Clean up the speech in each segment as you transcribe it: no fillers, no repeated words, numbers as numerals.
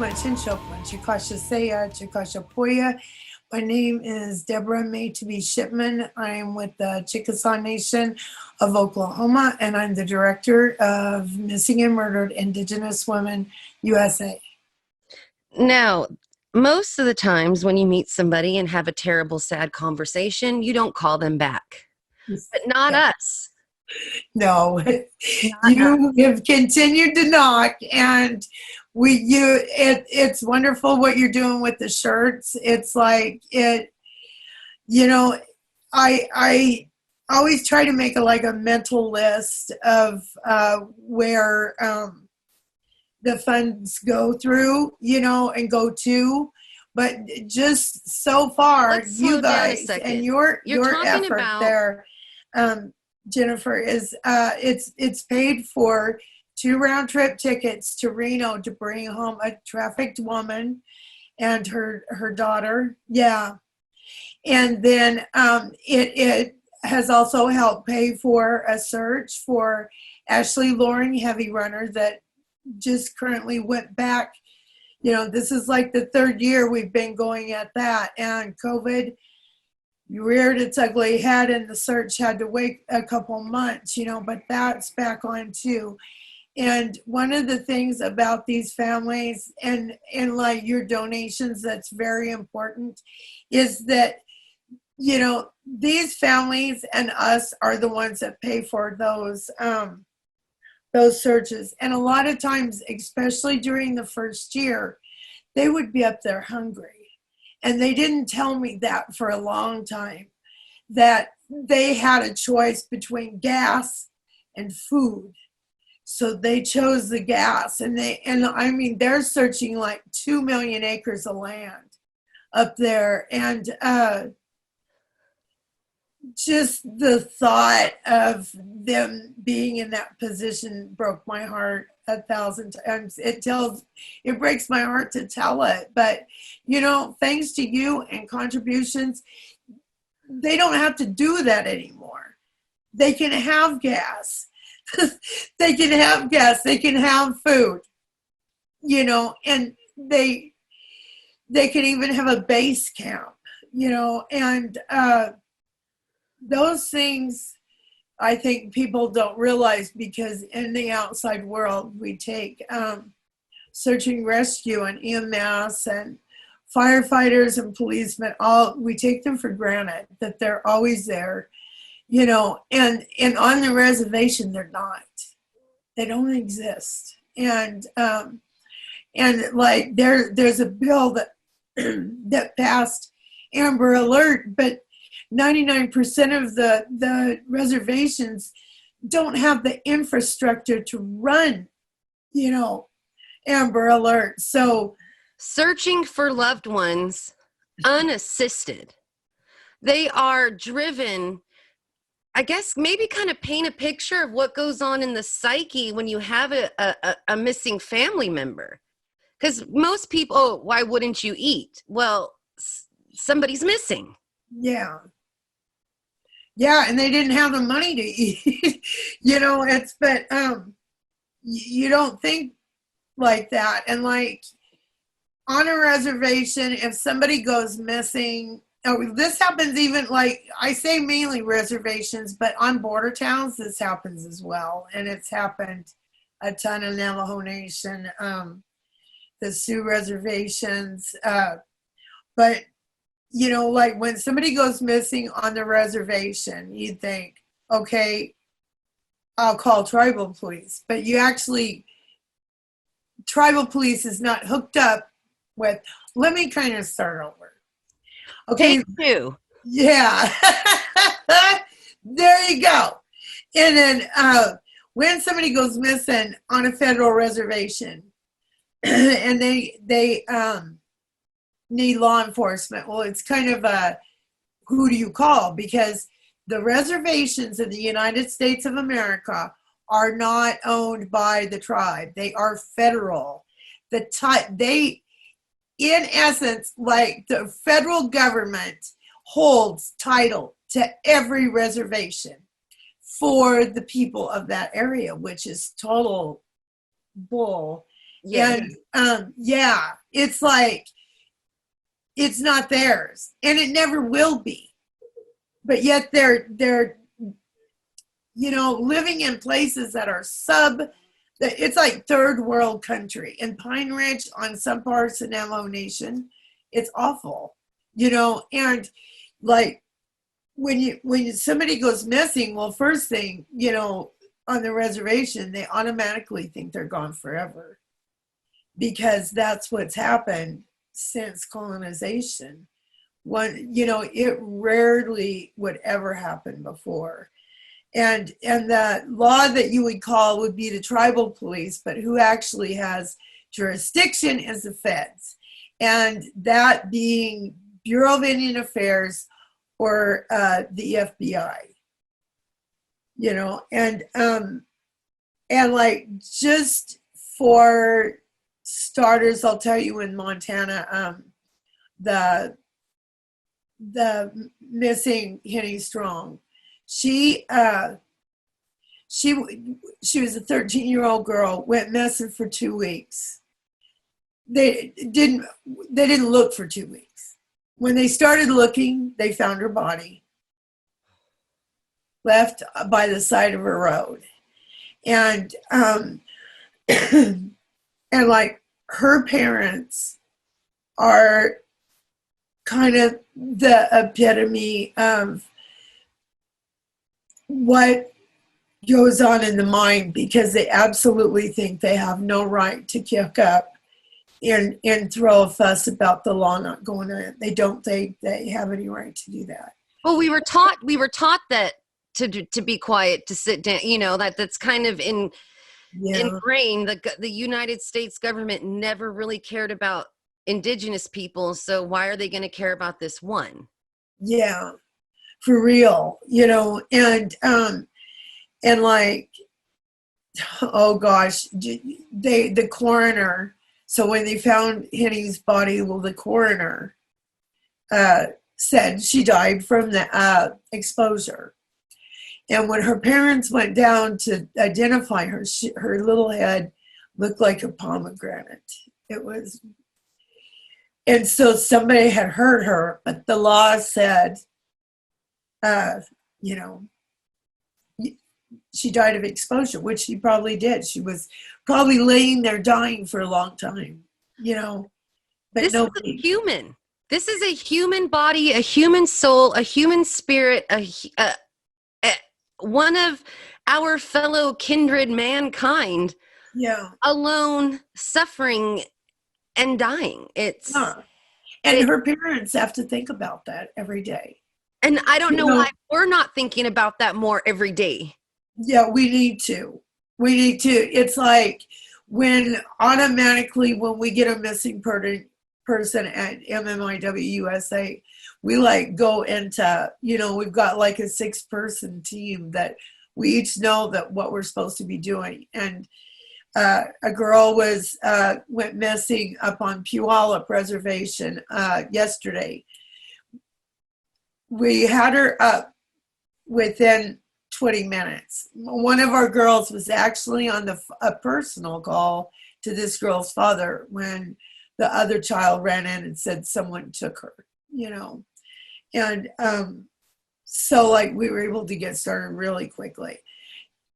My name is Deborah Shipman. I am with the Chickasaw Nation of Oklahoma, and I'm the director of Missing and Murdered Indigenous Women USA. Now, most of the times when you meet somebody and have a terrible, sad conversation, you don't call them back. But not us. No, you have continued to knock, and it's wonderful what you're doing with the shirts. It's like I always try to make a mental list of where the funds go through, and go to. But just so far, you guys and your effort there, Jennifer, is it's paid for 2 round-trip tickets to Reno to bring home a trafficked woman and her daughter. Yeah. And then it has also helped pay for a search for Ashley Loring, heavy runner, that just currently went back. This is like the 3rd year we've been going at that, and COVID reared its ugly head, and the search had to wait a couple months, but that's back on too. And one of the things about these families and like your donations that's very important is that, these families and us are the ones that pay for those searches. And a lot of times, especially during the first year, they would be up there hungry. And they didn't tell me that for a long time, that they had a choice between gas and food. So they chose the gas, and they're searching like 2 million acres of land up there. And just the thought of them being in that position broke my heart 1,000 times. It breaks my heart to tell it, but thanks to you and contributions, they don't have to do that anymore. They can have gas. They can have gas. They can have food, and they can even have a base camp, and those things I think people don't realize, because in the outside world, we take search and rescue and EMS and firefighters and policemen, we take them for granted that they're always there, and on the reservation, they're not. They don't exist. And like there's a bill that that passed Amber Alert, but 99% of the reservations don't have the infrastructure to run, Amber Alert. So searching for loved ones unassisted, they are driven, I guess, maybe kind of paint a picture of what goes on in the psyche when you have a missing family member. Because most people, why wouldn't you eat? Well, somebody's missing. Yeah. Yeah, and they didn't have the money to eat. But you don't think like that. And like on a reservation, if somebody goes missing, this happens even, like I say mainly reservations, but on border towns, this happens as well. And it's happened a ton in Navajo Nation, the Sioux reservations. But like when somebody goes missing on the reservation, you think, okay, I'll call tribal police. But tribal police is not hooked up with, let me kind of start over. Okay. Take 2. Yeah. There you go. And then when somebody goes missing on a federal reservation and they need law enforcement, well, it's kind of who do you call? Because the reservations in the United States of America are not owned by the tribe. They are federal. In essence, like the federal government holds title to every reservation for the people of that area, which is total bull. Yes. And yeah, it's like, it's not theirs and it never will be. But yet they're living in places that are it's like third world country. In Pine Ridge, on some parts of Navajo Nation, it's awful, and like when somebody goes missing, well, first thing, on the reservation, they automatically think they're gone forever, because that's what's happened since colonization. It rarely would ever happen before. And the law that you would call would be the tribal police, but who actually has jurisdiction is the feds, and that being Bureau of Indian Affairs or the FBI. And like, just for starters, I'll tell you, in Montana, the missing Henny Strong, she was a 13-year-old girl, went missing for 2 weeks. They didn't look for 2 weeks. When they started looking, they found her body left by the side of a road. And and like, her parents are kind of the epitome of what goes on in the mind, because they absolutely think they have no right to kick up and throw a fuss about the law not going on. They don't think they have any right to do that. Well, we were taught that to be quiet, to sit down, that's kind of ingrained. The United States government never really cared about indigenous people, so why are they going to care about this one? Yeah, for real. And like, oh gosh, the coroner, so when they found Henny's body, well, the coroner said she died from the exposure. And when her parents went down to identify her, her little head looked like a pomegranate. It was, and so somebody had hurt her, but the law said, she died of exposure, which she probably did. She was probably laying there dying for a long time, but this nobody. Is a human. This is a human body, a human soul, a human spirit, one of our fellow kindred mankind, alone, suffering and dying. And her parents have to think about that every day. And I don't know why we're not thinking about that more every day. Yeah, we need to. It's like, when we get a missing person at MMIW USA, we like go into, we've got like a 6-person team that we each know that what we're supposed to be doing. And a girl went missing up on Puyallup Reservation yesterday. We had her up within 20 minutes. One of our girls was actually on a personal call to this girl's father when the other child ran in and said someone took her, and so like, we were able to get started really quickly.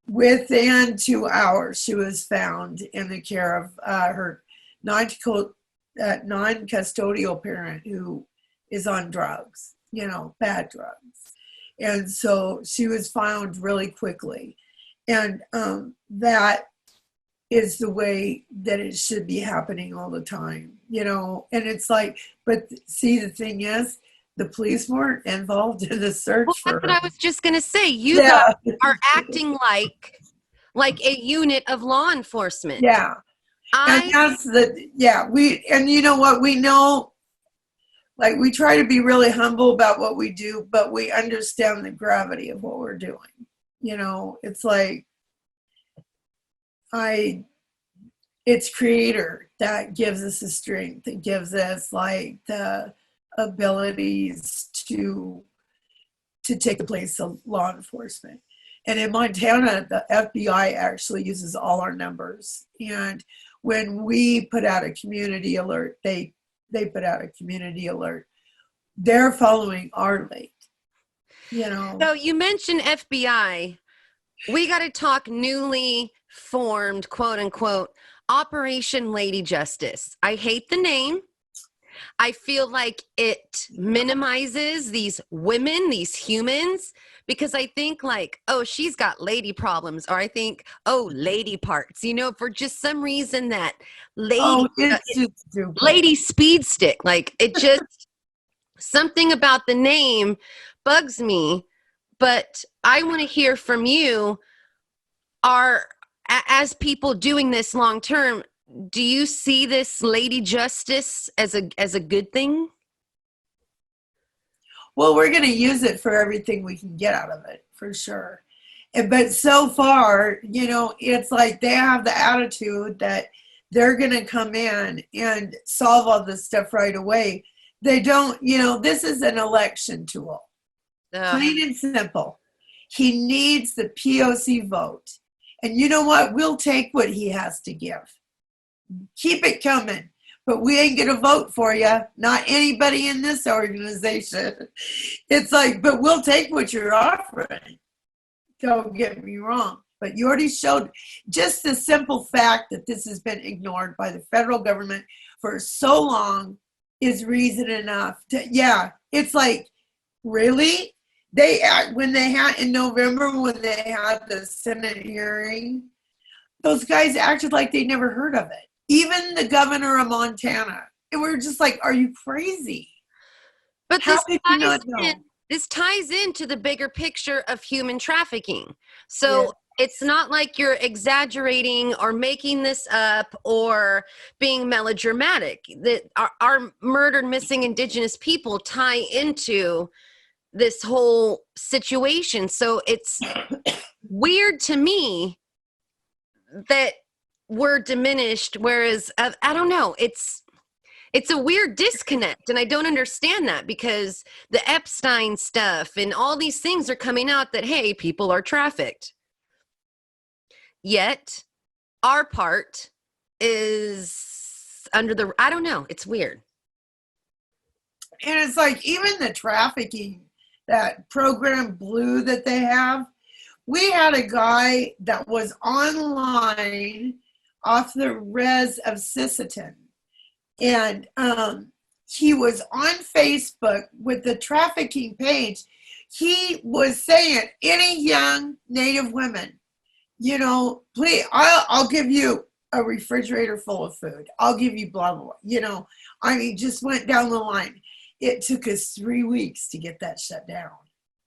Within 2 hours, she was found in the care of her non-custodial parent, who is on drugs, bad drugs. And so she was found really quickly. And that is the way that it should be happening all the time, and it's like, but see, the thing is, the police weren't involved in the search for her. That's what I was just going to say. You guys are acting like a unit of law enforcement. Yeah. And that's and you know what, we know, like, we try to be really humble about what we do, but we understand the gravity of what we're doing. It's like, it's Creator that gives us the strength. It gives us like the abilities to take the place of law enforcement. And in Montana, the FBI actually uses all our numbers. And when we put out a community alert, they put out a community alert. They're following our lead, you know. So you mentioned FBI. We got to talk newly formed, quote unquote, Operation Lady Justice. I hate the name. I feel like it minimizes these women, these humans, because I think like, oh, she's got lady problems, or I think, oh, lady parts. You know, for just some reason that Oh, it's just stupid. lady speed stick, like it just something about the name bugs me. But I want to hear from you. As people doing this long term, do you see this lady justice as a good thing? Well, we're going to use it for everything we can get out of it, for sure. But so far, you know, it's like they have the attitude that they're going to come in and solve all this stuff right away. They don't, you know, this is an election tool. Plain and simple. He needs the POC vote. And you know what? We'll take what he has to give. Keep it coming. But we ain't going to vote for you. Not anybody in this organization. It's like, but we'll take what you're offering. Don't get me wrong. But you already showed just the simple fact that this has been ignored by the federal government for so long is reason enough to, yeah, it's like, really? When they had in November, when they had the Senate hearing, those guys acted like they never heard of it. Even the governor of Montana. And we're just like, are you crazy? But How did you not know? This ties into the bigger picture of human trafficking. So it's not like you're exaggerating or making this up or being melodramatic. That our murdered, missing Indigenous people tie into this whole situation. So it's weird to me that we're diminished, whereas I don't know, it's a weird disconnect, and I don't understand that, because the Epstein stuff and all these things are coming out that, hey, people are trafficked, yet our part is under the, I don't know, it's weird. And it's like, even the trafficking, that program Blue that they have, we had a guy that was online off the res of Sisseton. And he was on Facebook with the trafficking page. He was saying, any young Native women, you know, please, I'll give you a refrigerator full of food. I'll give you blah, blah, blah. You know, I mean, just went down the line. It took us 3 weeks to get that shut down.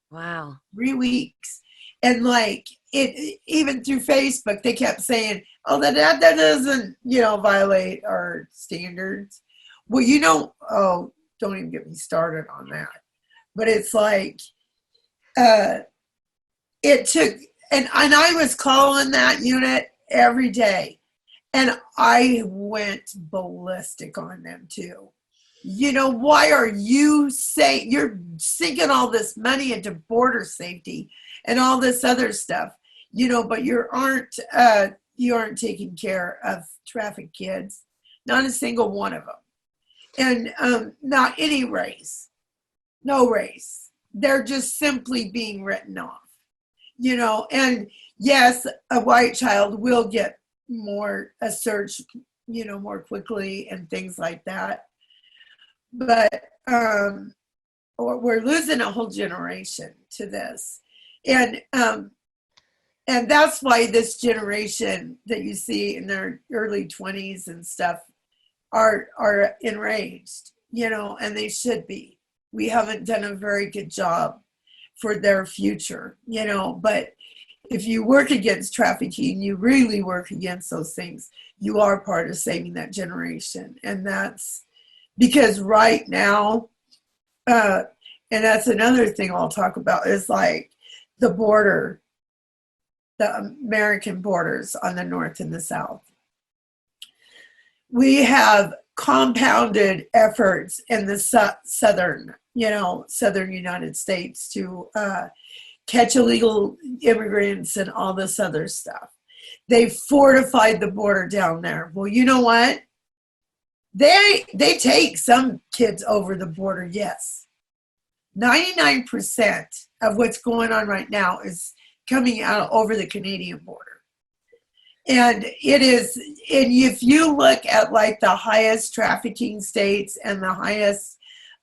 Wow. 3 weeks. And like, it, even through Facebook, they kept saying, oh, that doesn't, you know, violate our standards. Well, you know, oh, don't even get me started on that. But it's like, it took, and I was calling that unit every day. And I went ballistic on them too. You know, why are you saying, you're sinking all this money into border safety and all this other stuff, you know, but you aren't taking care of trafficked kids, not a single one of them. And not any race, no race. They're just simply being written off, you know. And yes, a white child will get a search, you know, more quickly and things like that. But we're losing a whole generation to this. And that's why this generation that you see in their early 20s and stuff are enraged, you know, and they should be. We haven't done a very good job for their future, you know. But if you work against trafficking, you really work against those things, you are part of saving that generation. And that's because right now, and that's another thing I'll talk about, is like the border, the American borders on the north and the south. We have compounded efforts in the southern United States to catch illegal immigrants and all this other stuff. They fortified the border down there. Well, you know what? They take some kids over the border, yes. 99% of what's going on right now is coming out over the Canadian border. And it is, and if you look at like the highest trafficking states and the highest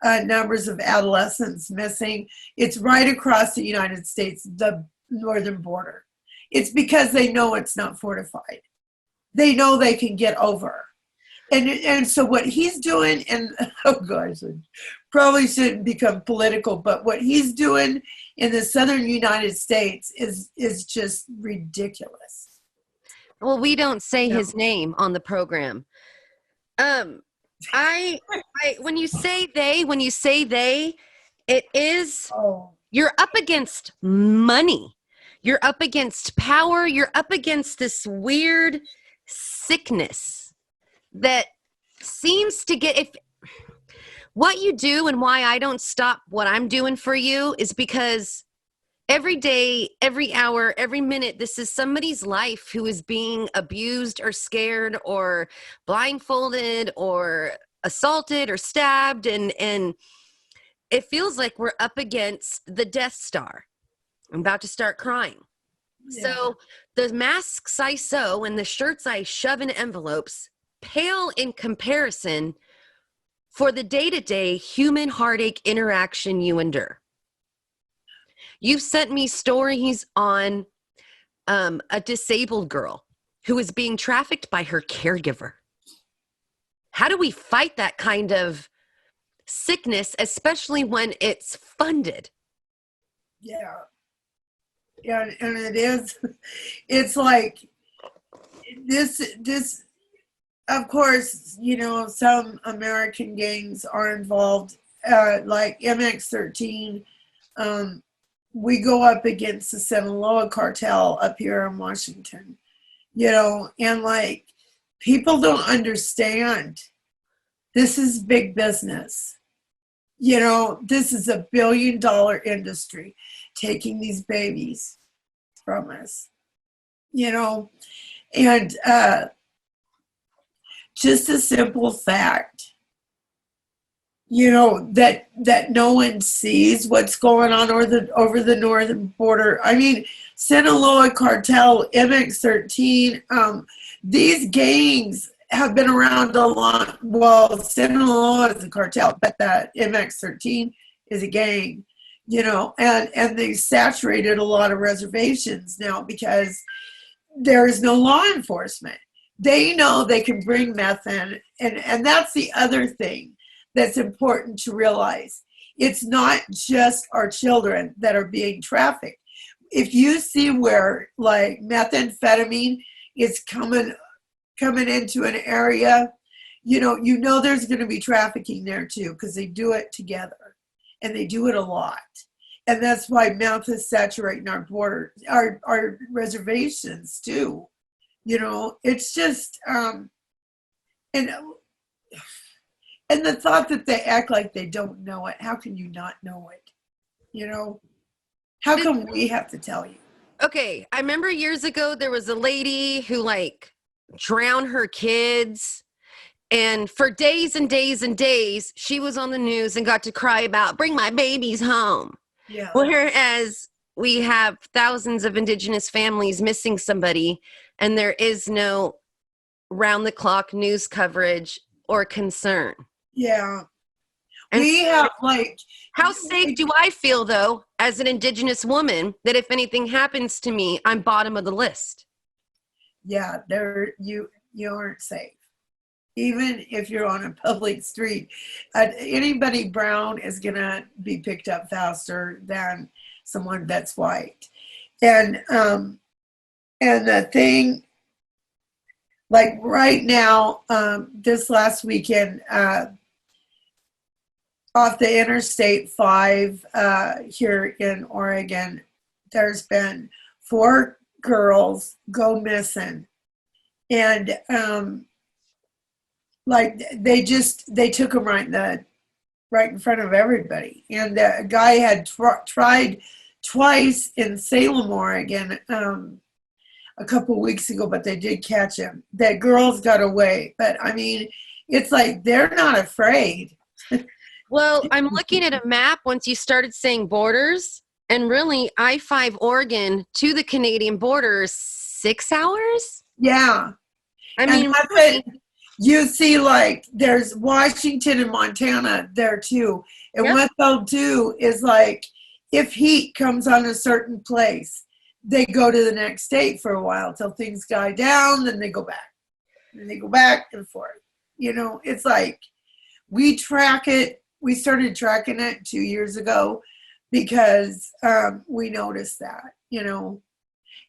numbers of adolescents missing, it's right across the United States, the northern border. It's because they know it's not fortified. They know they can get over. And so what he's doing, and oh gosh, I probably shouldn't become political, but what he's doing in the southern United States is just ridiculous. Well, we don't say his name on the program. I when you say they, it is, you're up against money. You're up against power. You're up against this weird sickness that seems to get, if what you do and why I don't stop what I'm doing for you is because every day, every hour, every minute, this is somebody's life who is being abused or scared or blindfolded or assaulted or stabbed. And it feels like we're up against the Death Star. I'm about to start crying. Yeah. So the masks I sew and the shirts I shove in envelopes pale in comparison for the day-to-day human heartache interaction you endure. You've sent me stories on a disabled girl who is being trafficked by her caregiver. How do we fight that kind of sickness, especially when it's funded? Yeah. Yeah, and it is, it's like this, of course, you know, some American gangs are involved, like MX13. We go up against the Sinaloa cartel up here in Washington, you know, and like people don't understand this is big business. You know, this is a $1 billion industry taking these babies from us, you know, and just a simple fact, you know, that no one sees what's going on over the northern border. I mean, Sinaloa cartel, MX13, these gangs have been around a lot. Well, Sinaloa is a cartel, but that MX13 is a gang, you know, and they saturated a lot of reservations now because there is no law enforcement. They know they can bring meth in, and that's the other thing that's important to realize. It's not just our children that are being trafficked. If you see where like methamphetamine is coming into an area, you know there's going to be trafficking there too, because they do it together and they do it a lot. And that's why meth is saturating our border, our reservations too. You know, it's just, and the thought that they act like they don't know it. How can you not know it? You know, how come we have to tell you? Okay, I remember years ago there was a lady who like drowned her kids, and for days and days and days she was on the news and got to cry about bring my babies home. Yeah. Whereas we have thousands of Indigenous families missing somebody, and there is no round-the-clock news coverage or concern. Yeah. And we have like... How safe do I feel, though, as an Indigenous woman, that if anything happens to me, I'm bottom of the list? Yeah, you aren't safe. Even if you're on a public street, anybody brown is going to be picked up faster than someone that's white. And the thing, like right now, this last weekend, off the Interstate 5 here in Oregon, there's been 4 girls go missing. And like they took them right in front of everybody. And a guy had tried twice in Salem, Oregon. a couple weeks ago, but they did catch him. That girls got away. But I mean, it's like they're not afraid. Well, I'm looking at a map once you started saying borders, and really, I-5 Oregon to the Canadian border is 6 hours. Yeah. I And mean, that's really, it. You see, like, there's Washington and Montana there too. And yep. what they'll do is, like, if heat comes on a certain place, they go to the next state for a while till things die down, then they go back. And they go back and forth. You know, it's like we track it. We started tracking it 2 years ago because we noticed that, you know.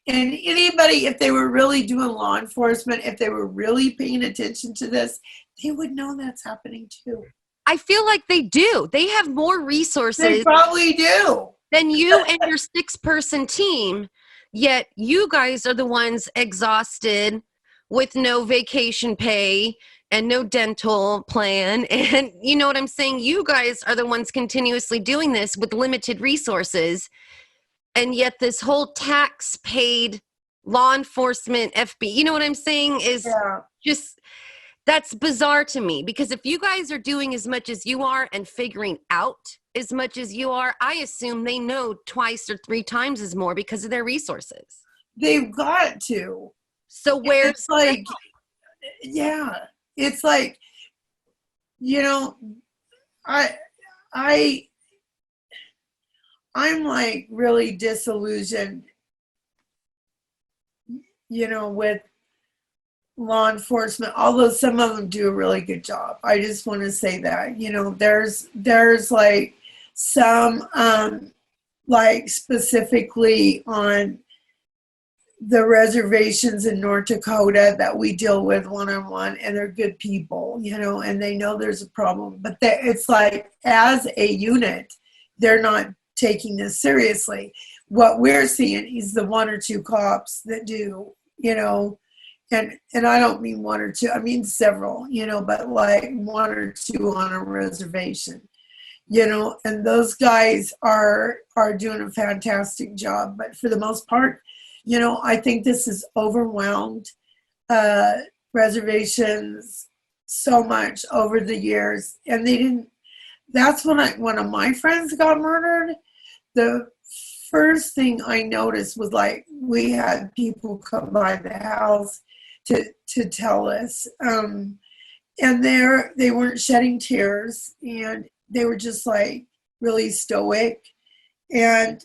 And anybody, if they were really doing law enforcement, if they were really paying attention to this, they would know that's happening too. I feel like they do. They have more They resources probably do. than you and your 6-person team, yet you guys are the ones exhausted with no vacation pay and no dental plan. And you know what I'm saying? You guys are the ones continuously doing this with limited resources. And yet this whole tax paid law enforcement FB, you know what I'm saying, is Yeah. just, that's bizarre to me, because if you guys are doing as much as you are and figuring out as much as you are, I assume they know twice or 3 times as more because of their resources. They've got to. So where's It's like, yeah, it's like, you know, I, I, I'm like really disillusioned, you know, with law enforcement, although some of them do a really good job. I just want to say that, you know, there's like some, like specifically on the reservations in North Dakota that we deal with one-on-one, and they're good people, you know, and they know there's a problem, but it's like as a unit, they're not taking this seriously. What we're seeing is the 1 or 2 cops that do, you know, and I don't mean 1 or 2, I mean several, you know, but like 1 or 2 on a reservation, you know, and those guys are doing a fantastic job. But for the most part, you know, I think this has overwhelmed reservations so much over the years. And they didn't, that's when one of my friends got murdered. The first thing I noticed was like we had people come by the house to tell us. And they weren't shedding tears, and they were just like really stoic. And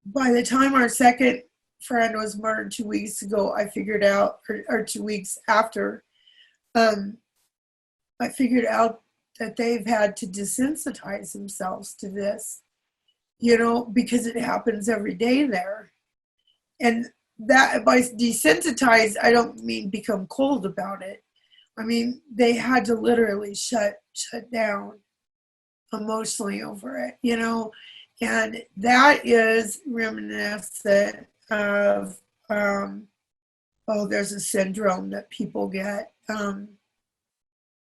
by the time our second friend was murdered 2 weeks ago, I figured out, or 2 weeks after, I figured out that they've had to desensitize themselves to this, you know, because it happens every day there. And that, by desensitized, I don't mean become cold about it. I mean, they had to literally shut down emotionally over it, you know, and that is reminiscent of, there's a syndrome that people get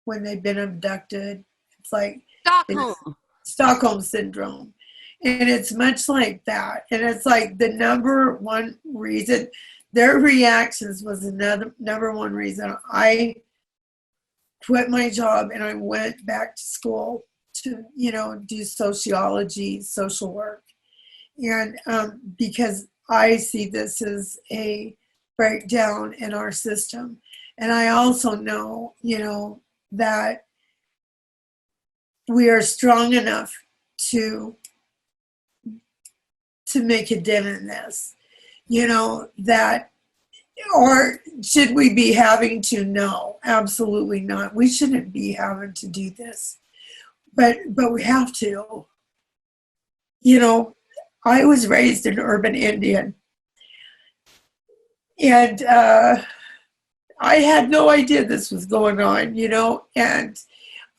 when they've been abducted. It's like Stockholm syndrome. And it's much like that. And it's like the number one reason, their reactions was another number one reason I quit my job and I went back to school to, you know, do sociology, social work. And because I see this as a breakdown in our system. And I also know, you know, that we are strong enough to make a dent in this, you know, that, or should we be having to? No, absolutely not. We shouldn't be having to do this, but we have to. You know, I was raised an urban Indian, and I had no idea this was going on, you know, and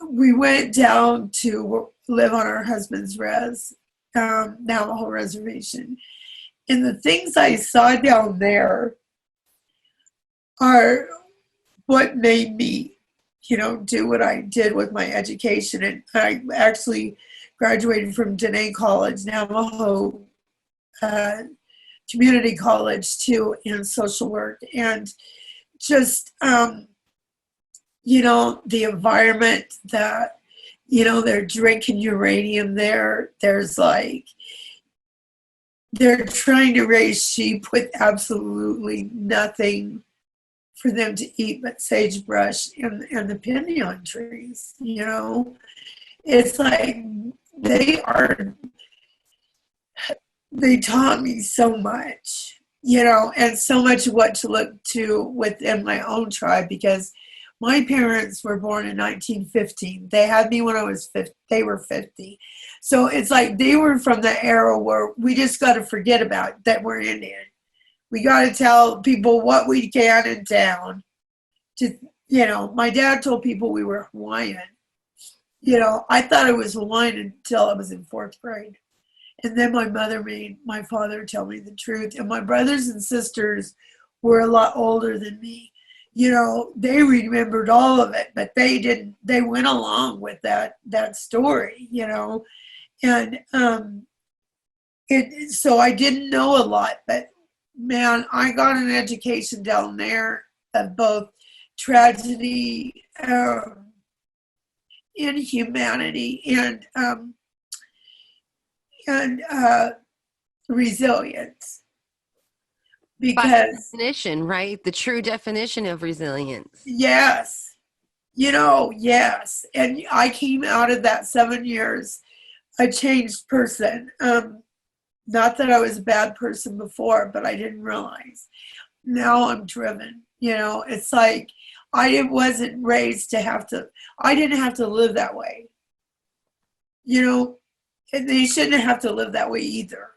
we went down to live on our husband's Navajo reservation. And the things I saw down there are what made me, you know, do what I did with my education. And I actually graduated from Dene College, Navajo community college too in social work, and just the environment that they're drinking uranium there. There's like they're trying to raise sheep with absolutely nothing for them to eat but sagebrush and the pinyon trees. It's like they are they taught me so much, and so much what to look to within my own tribe, because my parents were born in 1915. They had me when I was 50. They were 50. So it's like they were from the era where we just got to forget about that we're Indian. We got to tell people what we can in town. My dad told people we were Hawaiian. I thought I was Hawaiian until I was in 4th grade. And then my mother made my father tell me the truth. And my brothers and sisters were a lot older than me. They remembered all of it, but they didn't. They went along with that story, and so I didn't know a lot, but man, I got an education down there of both tragedy, inhumanity, and resilience. Because by definition, right? The true definition of resilience. Yes. Yes. And I came out of that 7 years a changed person. Not that I was a bad person before, but I didn't realize. Now I'm driven. It's like I wasn't raised to I didn't have to live that way. And they shouldn't have to live that way either.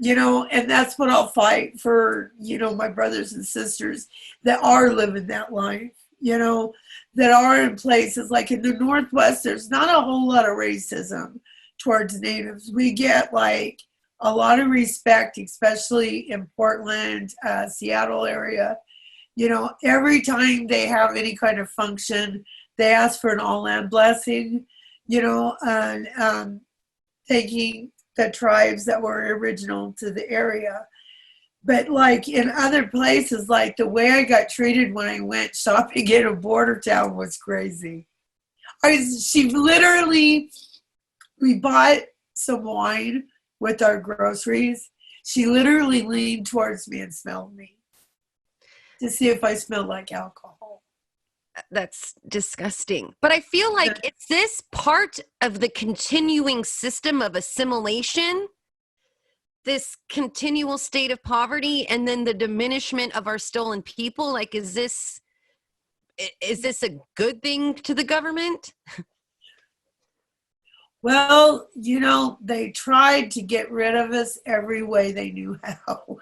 And that's what I'll fight for, my brothers and sisters that are living that life, that are in places like in the Northwest. There's not a whole lot of racism towards Natives. We get like a lot of respect, especially in Portland, Seattle area. Every time they have any kind of function, they ask for an all-land blessing, and thanking the tribes that were original to the area. But like in other places, like the way I got treated when I went shopping in a border town was crazy. We bought some wine with our groceries. She literally leaned towards me and smelled me to see if I smelled like alcohol. That's disgusting. But I feel like it's this part of the continuing system of assimilation, this continual state of poverty, and then the diminishment of our stolen people. Like, is this a good thing to the government? Well, they tried to get rid of us every way they knew how.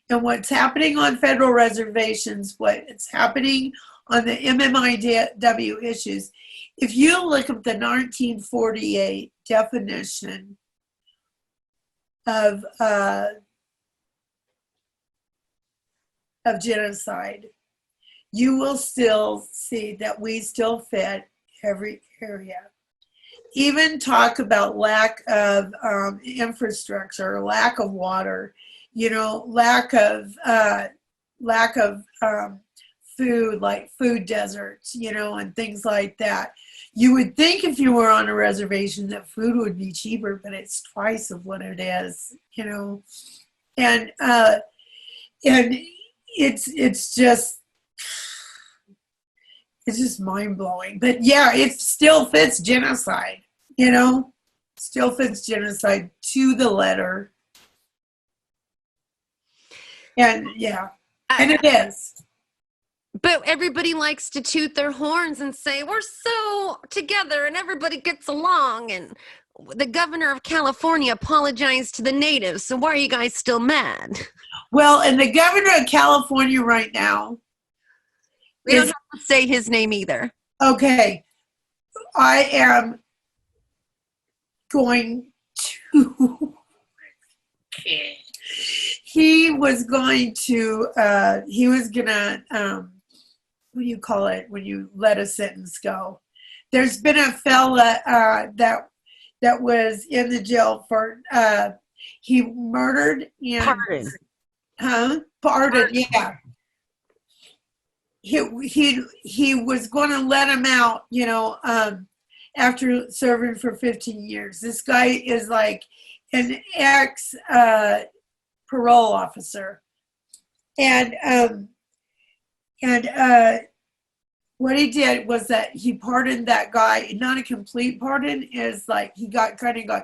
And what's happening on federal reservations, what's happening on the MMIW issues, if you look at the 1948 definition of genocide, you will still see that we still fit every area. Even talk about lack of infrastructure, lack of water, lack of food, like food deserts, and things like that. You would think if you were on a reservation that food would be cheaper, but it's twice of what it is, and it's just mind-blowing. But yeah, it still fits genocide, still fits genocide to the letter. And yeah, and it is. But everybody likes to toot their horns and say, we're so together and everybody gets along. And the governor of California apologized to the natives. So why are you guys still mad? Well, and the governor of California right now. We don't have to say his name either. Okay. I am going to. He was going to, what do you call it when you let a sentence go? There's been a fella that was in the jail for He murdered and Pardon. pardon, yeah. He was going to let him out, after serving for 15 years. This guy is like an ex parole officer, and what he did was that he pardoned that guy. Not a complete pardon, is like he got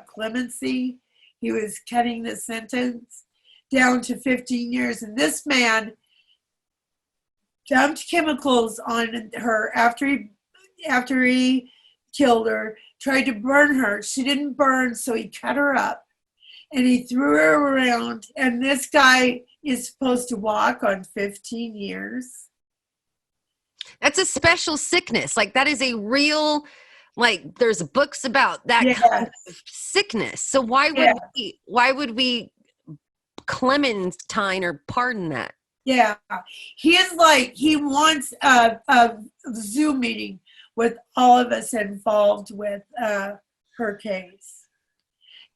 clemency. He was cutting the sentence down to 15 years, and this man dumped chemicals on her after he killed her, tried to burn her. She didn't burn, so he cut her up and he threw her around. And this guy is supposed to walk on 15 years. That's a special sickness. Like, that is a real, like, there's books about that Yes. kind of sickness. So why would we clementine or pardon that? Yeah, he is like, he wants a Zoom meeting with all of us involved with her case.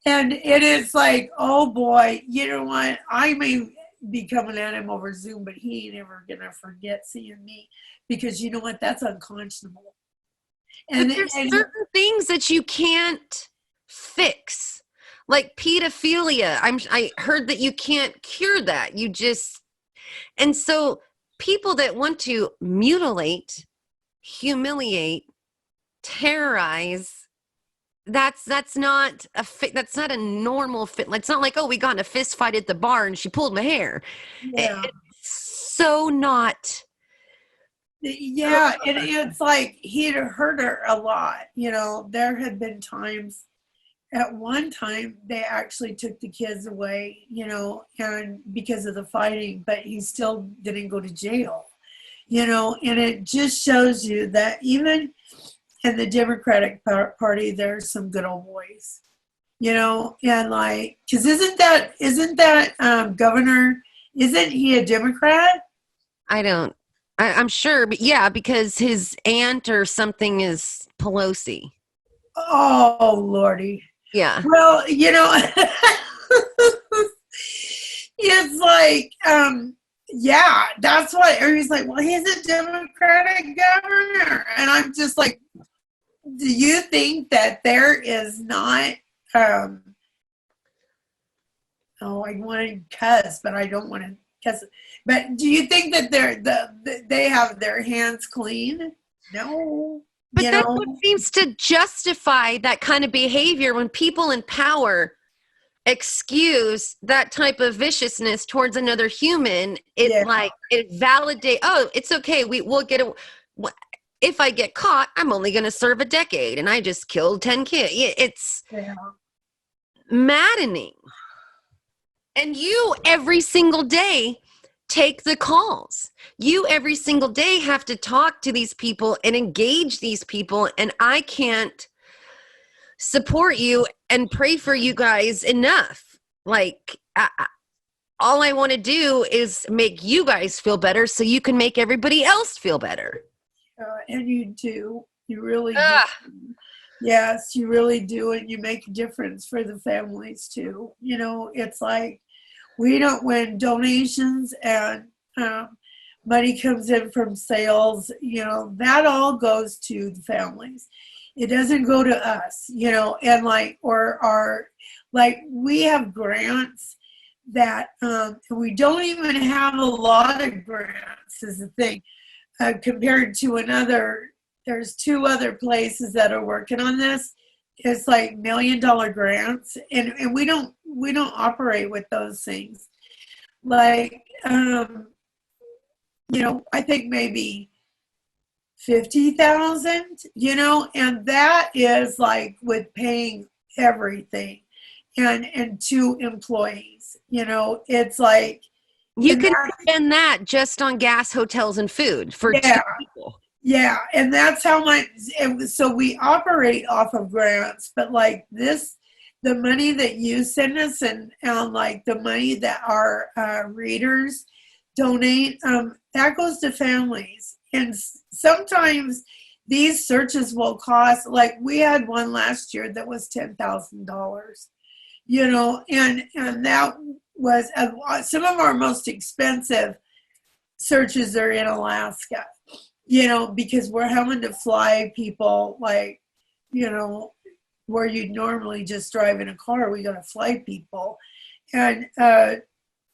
And it is like, oh boy, you know what? I may be coming at him over Zoom, but he ain't ever gonna forget seeing me, because you know what? That's unconscionable. And there's certain things that you can't fix, like pedophilia. I heard that you can't cure that. You just, and so people that want to mutilate, humiliate, terrorize, that's not a normal fit. It's not like, oh, we got in a fist fight at the bar and she pulled my hair. Yeah. It's so not. Yeah, and it's like he'd hurt her a lot. There had been times, at one time, they actually took the kids away, and because of the fighting, but he still didn't go to jail, and it just shows you that even in the Democratic Party, there's some good old boys, and like, because isn't that governor, isn't he a Democrat? I'm sure, but yeah, because his aunt or something is Pelosi. Oh, Lordy. Yeah. Well, it's like, yeah, that's why everybody's like, well, he's a Democratic governor. And I'm just like, do you think that there is not, I want to cuss, but I don't want to cuss. But do you think that they have their hands clean? No. But that's what seems to justify that kind of behavior when people in power excuse that type of viciousness towards another human. It validates, oh, it's okay. We'll get it. If I get caught, I'm only going to serve a decade and I just killed 10 kids. It's maddening. And you every single day take the calls. You every single day have to talk to these people and engage these people, and I can't support you and pray for you guys enough. Like, all I want to do is make you guys feel better so you can make everybody else feel better. And you do. You really do. Yes, you really do, and you make a difference for the families too. It's like, we don't win donations and money comes in from sales, that all goes to the families. It doesn't go to us, and like, we have grants that, we don't even have a lot of grants is the thing, compared to there's 2 other places that are working on this. It's like $1 million grants, and we don't operate with those things. Like, I think maybe 50,000, and that is like with paying everything and 2 employees, it's like, you can spend that just on gas, hotels, and food for 2 people. Yeah, and that's how much. So we operate off of grants, but like this, the money that you send us, and like the money that our readers donate, that goes to families. And sometimes these searches will cost. Like, we had one last year that was $10,000. and that was some of our most expensive searches are in Alaska, because we're having to fly people like, where you'd normally just drive in a car, we got to fly people. And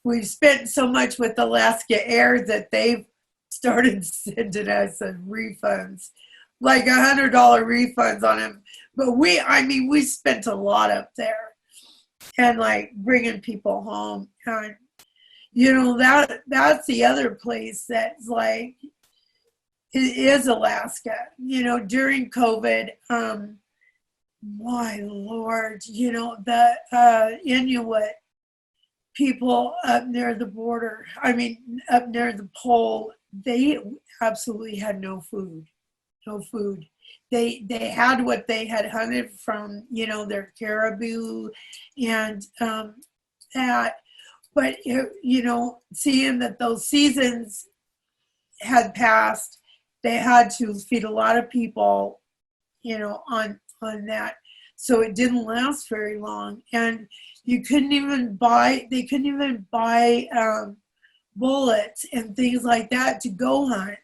we've spent so much with Alaska Air that they've started sending us refunds, like $100 refunds on them. But we spent a lot up there, and like bringing people home. And that's the other place that's like, it is Alaska. During COVID, my Lord, the Inuit people up near the border, up near the pole, they absolutely had no food. No food. They had what they had hunted from, their caribou and that. But, seeing that those seasons had passed, they had to feed a lot of people, on that. So it didn't last very long. And they couldn't even buy bullets and things like that to go hunt.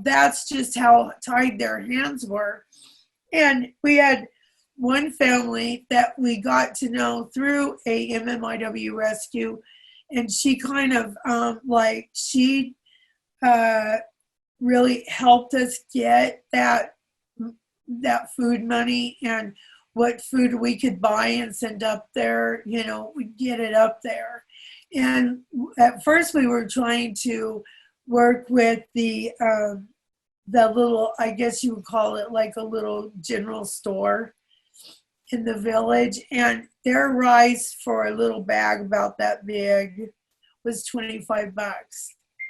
That's just how tied their hands were. And we had one family that we got to know through a MMIW rescue, and she kind of she really helped us get that food money and what food we could buy and send up there. We get it up there. And at first we were trying to work with the little, I guess you would call it like a little general store in the village, and their rice for a little bag about that big was $25.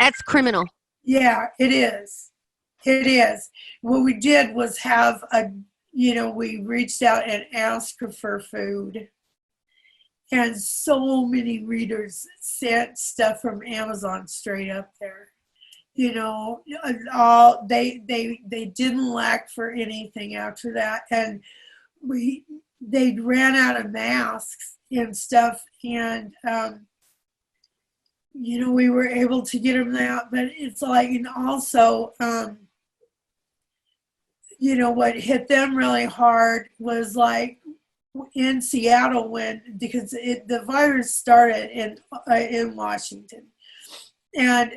That's criminal. Yeah, it is. It is. What we did was have we reached out and asked her for food. And so many readers sent stuff from Amazon straight up there. All they didn't lack for anything after that. And they ran out of masks and stuff, and we were able to get them that. But it's like, and also what hit them really hard was like in Seattle, because the virus started in Washington, and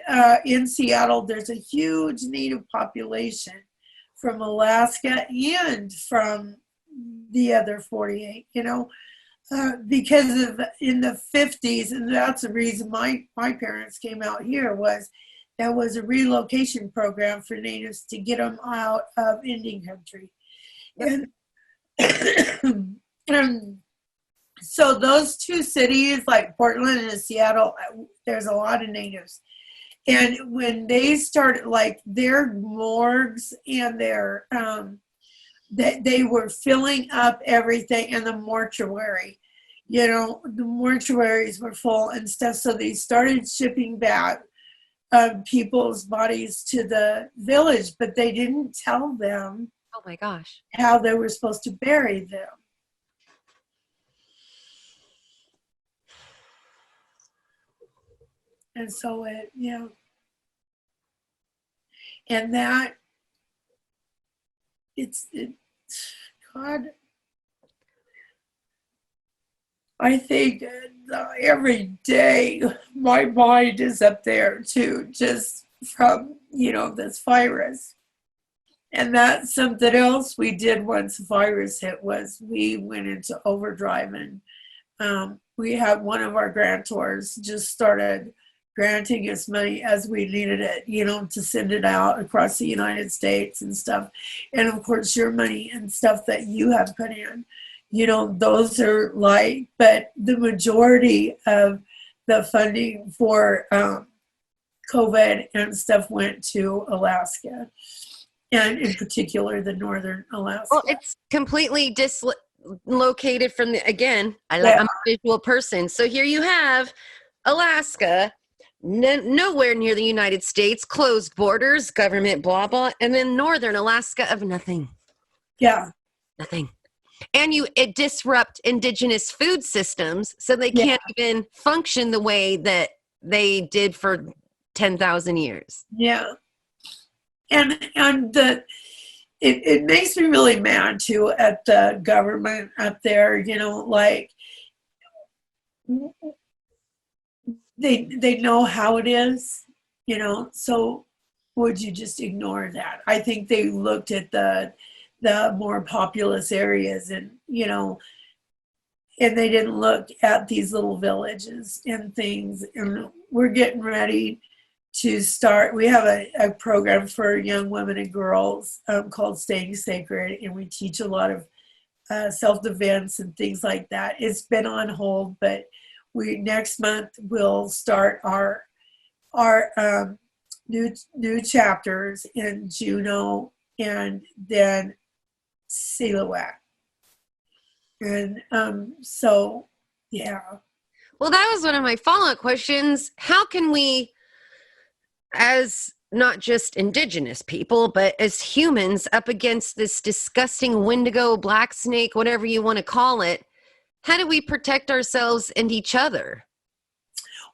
in Seattle there's a huge Native population from Alaska and from the other 48, because of in the 50s, and that's the reason my parents came out here, was there was a relocation program for Natives to get them out of Indian country. And, and so those two cities, like Portland and Seattle, there's a lot of Natives. And when they started, like their morgues and their, they were filling up everything in the mortuary. The mortuaries were full and stuff. So they started shipping back people's bodies to the village, but they didn't tell them, oh my gosh, how they were supposed to bury them. And so and that God, I think every day my mind is up there too, just from, this virus. And that's something else we did once the virus hit, was we went into overdrive, and we had one of our grantors just started granting us money as we needed it, to send it out across the United States and stuff. And of course, your money and stuff that you have put in, those are like, but the majority of the funding for COVID and stuff went to Alaska, and in particular, the northern Alaska. Well, it's completely dislocated from I'm a visual person. So here you have Alaska, nowhere near the United States, closed borders, government, blah, blah, and then northern Alaska of nothing. Yeah. Nothing. and it disrupt indigenous food systems, so they Yeah. can't even function the way that they did for 10,000 years. Yeah. And it makes me really mad too at the government up there, like they know how it is, so would you just ignore that? I think they looked at the more populous areas, and they didn't look at these little villages and things. And we're getting ready to start. We have a program for young women and girls called Staying Sacred, and we teach a lot of self-defense and things like that. It's been on hold, but we next month we'll start our new chapters in Juneau and then Silhouette. And so, yeah. Well, that was one of my follow-up questions. How can we, as not just indigenous people, but as humans up against this disgusting Wendigo, black snake, whatever you want to call it, how do we protect ourselves and each other?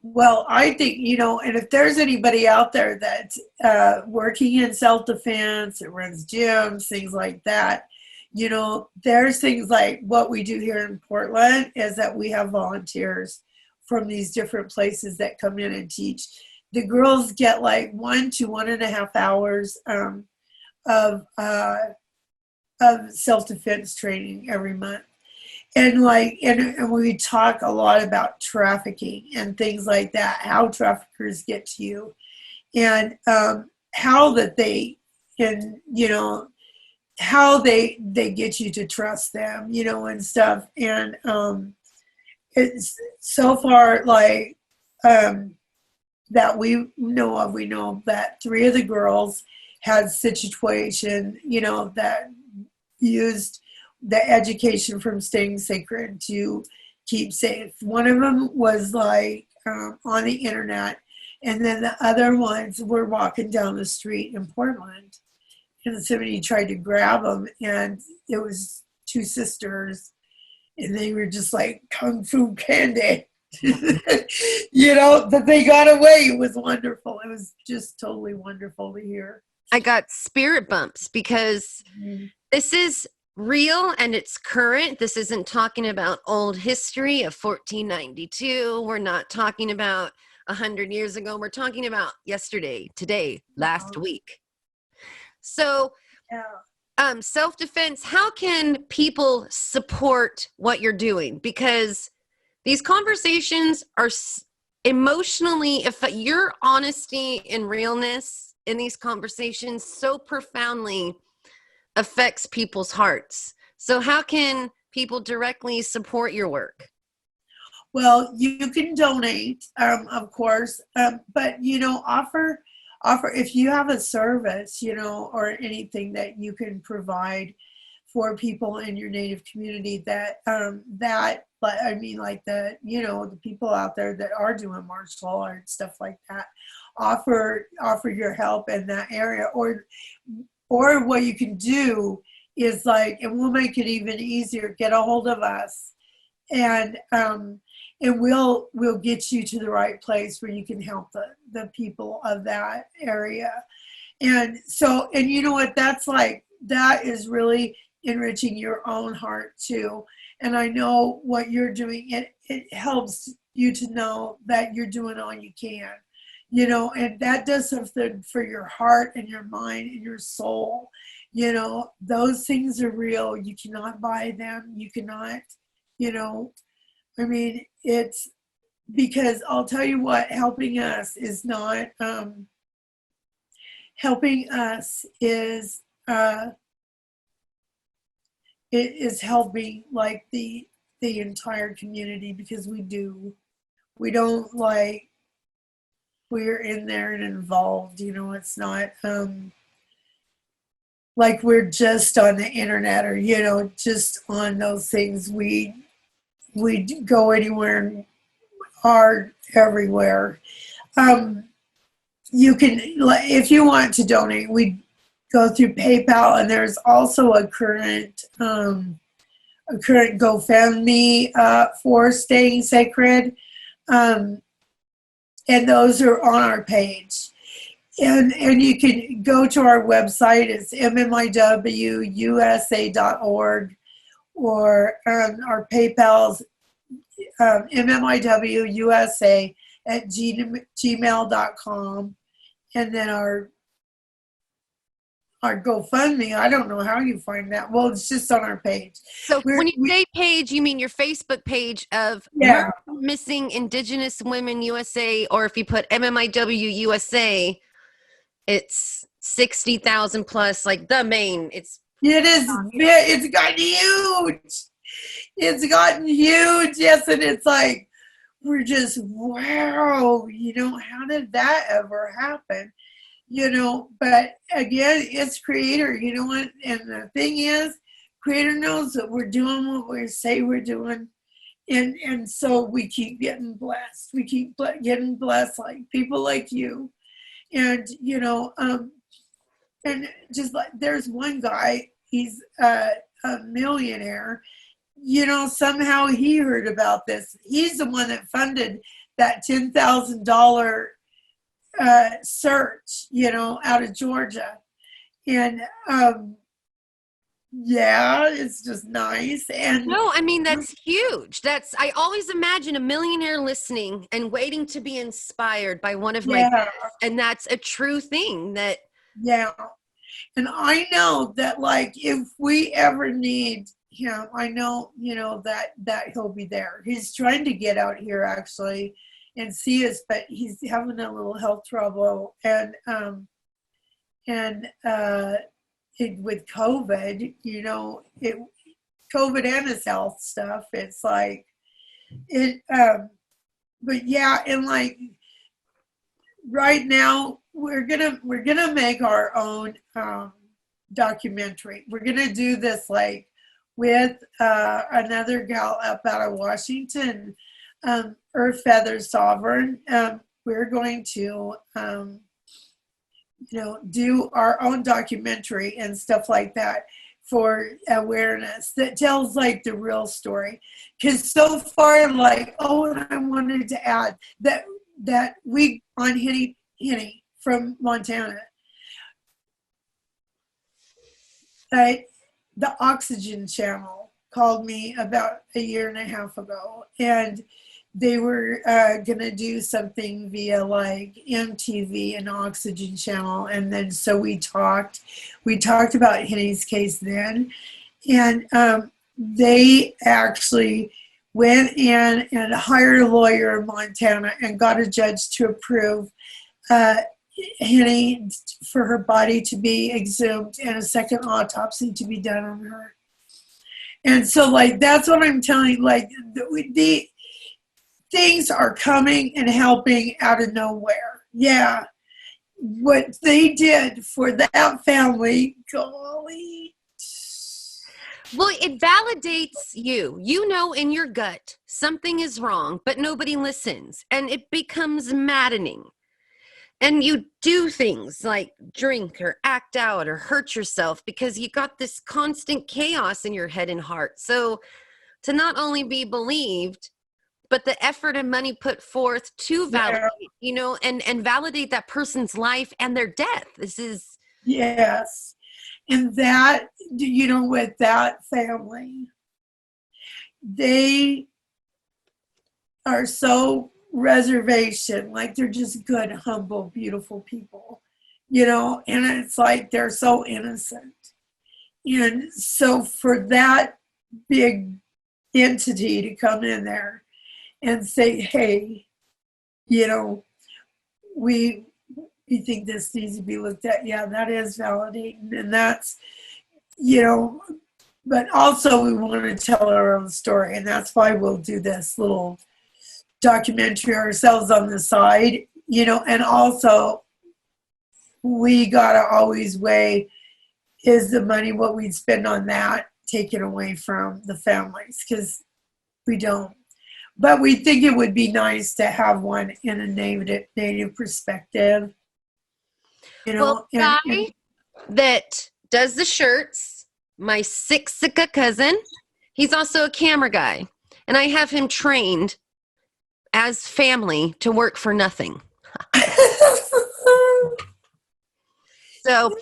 Well, I think, and if there's anybody out there that's working in self-defense, that runs gyms, things like that, there's things like what we do here in Portland is that we have volunteers from these different places that come in and teach. The girls get like 1 to 1.5 hours of self-defense training every month. And we talk a lot about trafficking and things like that, how traffickers get to you, and how that they can, how they get you to trust them, and stuff. And it's so far like that we know that 3 of the girls had situation, that used the education from Staying Sacred to keep safe. One of them was like on the internet, and then the other ones were walking down the street in Portland, and somebody tried to grab them, and it was 2 sisters, and they were just like kung fu candy. That they got away. It was wonderful. It was just totally wonderful to hear. I got spirit bumps because this is real and it's current. This isn't talking about old history of 1492. We're not talking about 100 years ago. We're talking about yesterday, today, last week. So, self-defense, how can people support what you're doing? Because these conversations are emotionally, if your honesty and realness in these conversations so profoundly affects people's hearts. So how can people directly support your work? Well, you can donate, of course, but offer if you have a service, or anything that you can provide for people in your Native community like the people out there that are doing martial arts, stuff like that, offer your help in that area, or what you can do is and we'll make it even easier, get a hold of us, and we'll get you to the right place where you can help the people of that area. And so, and you know what, that is really enriching your own heart too. And I know what you're doing, it helps you to know that you're doing all you can, and that does something for your heart and your mind and your soul. Those things are real. You cannot buy them. You cannot, it's because I'll tell you what, helping us is not, helping us is, it is helping like the entire community, because we don't we're in there and involved, it's not like we're just on the internet or, just on those things. We go anywhere and are everywhere. You can, if you want to donate, we go through PayPal, and there's also a current current GoFundMe for Staying Sacred. And those are on our page. And you can go to our website. It's MMIWUSA.org, or our PayPal's MMIWUSA at gmail.com. And then our GoFundMe, I don't know how you find that. Well, it's just on our page. So when you say page, you mean your Facebook page of Missing Indigenous Women USA, or if you put MMIW USA, it's 60,000 plus, like the main. It's gotten huge. It's gotten huge. Yes, and it's like, we're just, wow, how did that ever happen? But again, it's Creator, what? And the thing is, Creator knows that we're doing what we say we're doing. And so we keep getting blessed. We keep getting blessed, like people like you. And, and just like, there's one guy, he's a millionaire. Somehow he heard about this. He's the one that funded that $10,000 search, out of Georgia. And it's just nice. And no, I mean, that's huge. I always imagine a millionaire listening and waiting to be inspired by one of my guests. And that's a true thing that. Yeah. And I know that, like, if we ever need him, I know, that he'll be there. He's trying to get out here actually and see us, but he's having a little health trouble. And with COVID, COVID and his health stuff, it's like but yeah, and like right now we're gonna make our own documentary. We're gonna do this like with another gal up out of Washington, Earth Feather Sovereign. We're going to do our own documentary and stuff like that for awareness that tells like the real story. Because so far, like, and I wanted to add that we on Henny from Montana, the Oxygen Channel called me about a year and a half ago, and they were going to do something via like MTV and Oxygen Channel. And then so we talked about Henny's case then. And they actually went in and hired a lawyer in Montana and got a judge to approve Henny for her body to be exhumed and a second autopsy to be done on her. And so like, that's what I'm telling you, like the things are coming and helping out of nowhere. Yeah. What they did for that family, golly. Well, it validates you. In your gut, something is wrong, but nobody listens. And it becomes maddening. And you do things like drink or act out or hurt yourself because you got this constant chaos in your head and heart. So to not only be believed, but the effort and money put forth to validate, and validate that person's life and their death. This is. Yes. And that, with that family, they are so reservation, like they're just good, humble, beautiful people, and it's like they're so innocent. And so for that big entity to come in there and say, hey, we think this needs to be looked at. Yeah, that is validating. And that's, but also we want to tell our own story. And that's why we'll do this little documentary ourselves on the side, and also we got to always weigh, is the money what we'd spend on that taken away from the families? Because we don't. But we think it would be nice to have one in a native perspective. Well, the guy that does the shirts, my Siksika cousin, He's also a camera guy, and I have him trained as family to work for nothing. So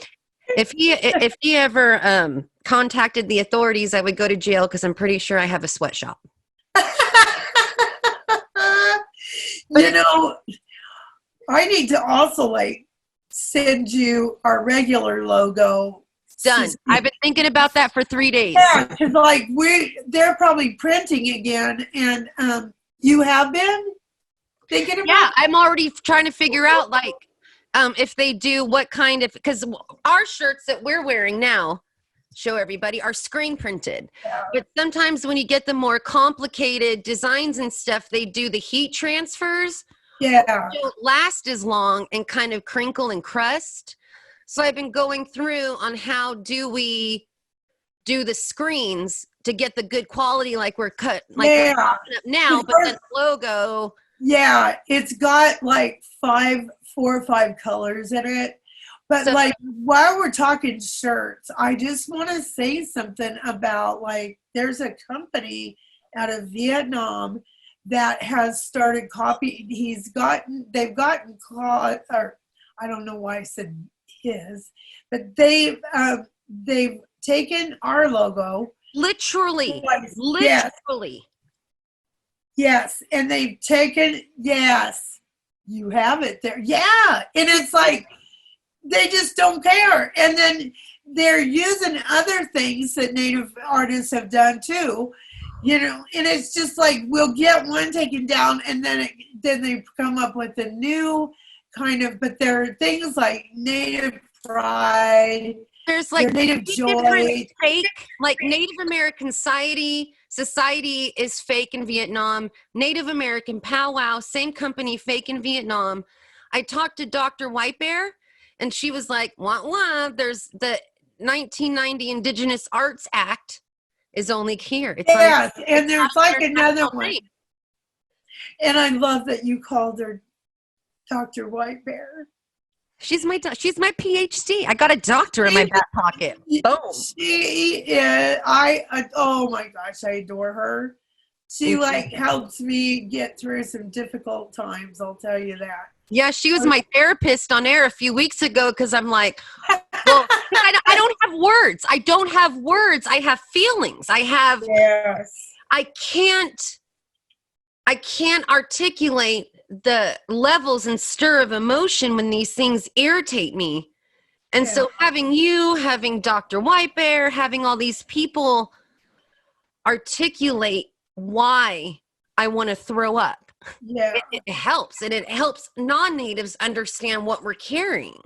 if he ever contacted the authorities, I would go to jail because I'm pretty sure I have a sweatshop. You know, I need to also like send you our regular logo. Done. I've been thinking about that for 3 days. Yeah, because like they're probably printing again, and you have been thinking about. Yeah, I'm already trying to figure out like if they do what kind of, because our shirts that we're wearing now, show everybody, are screen printed. Yeah. But sometimes when you get the more complicated designs and stuff, they do the heat transfers. Yeah. Don't last as long and kind of crinkle and crust. So I've been going through on how do we do the screens to get the good quality like we're cut like we're up now, but then the logo. Yeah, it's got like 4 or 5 colors in it. But so, like while we're talking shirts, I just want to say something about like there's a company out of Vietnam that has started copying. They've gotten caught, or I don't know why I said his, but they've taken our logo. Literally. Yes, and they've taken, yes, you have it there. Yeah, and it's like, they just don't care. And then they're using other things that Native artists have done too, you know, and it's just like, we'll get one taken down and then they come up with a new kind of, but there are things like Native pride. There's like Native joy. Fake, like Native American Society is fake in Vietnam. Native American powwow, same company, fake in Vietnam. I talked to Dr. White Bear, and she was like, wah. There's the 1990 Indigenous Arts Act is only here. It's and there's like another one. And I love that you called her Dr. White Bear. She's my PhD. I got a doctor in my back pocket. Boom. She is. Oh my gosh, I adore her. She like helps me get through some difficult times. I'll tell you that. Yeah, she was my therapist on air a few weeks ago because I'm like, well, I don't have words. I don't have words. I have feelings. Yes. I can't articulate the levels and stir of emotion when these things irritate me. And so having Dr. White Bear, having all these people articulate why I want to throw up. Yeah. It helps. And it helps non-natives understand what we're carrying.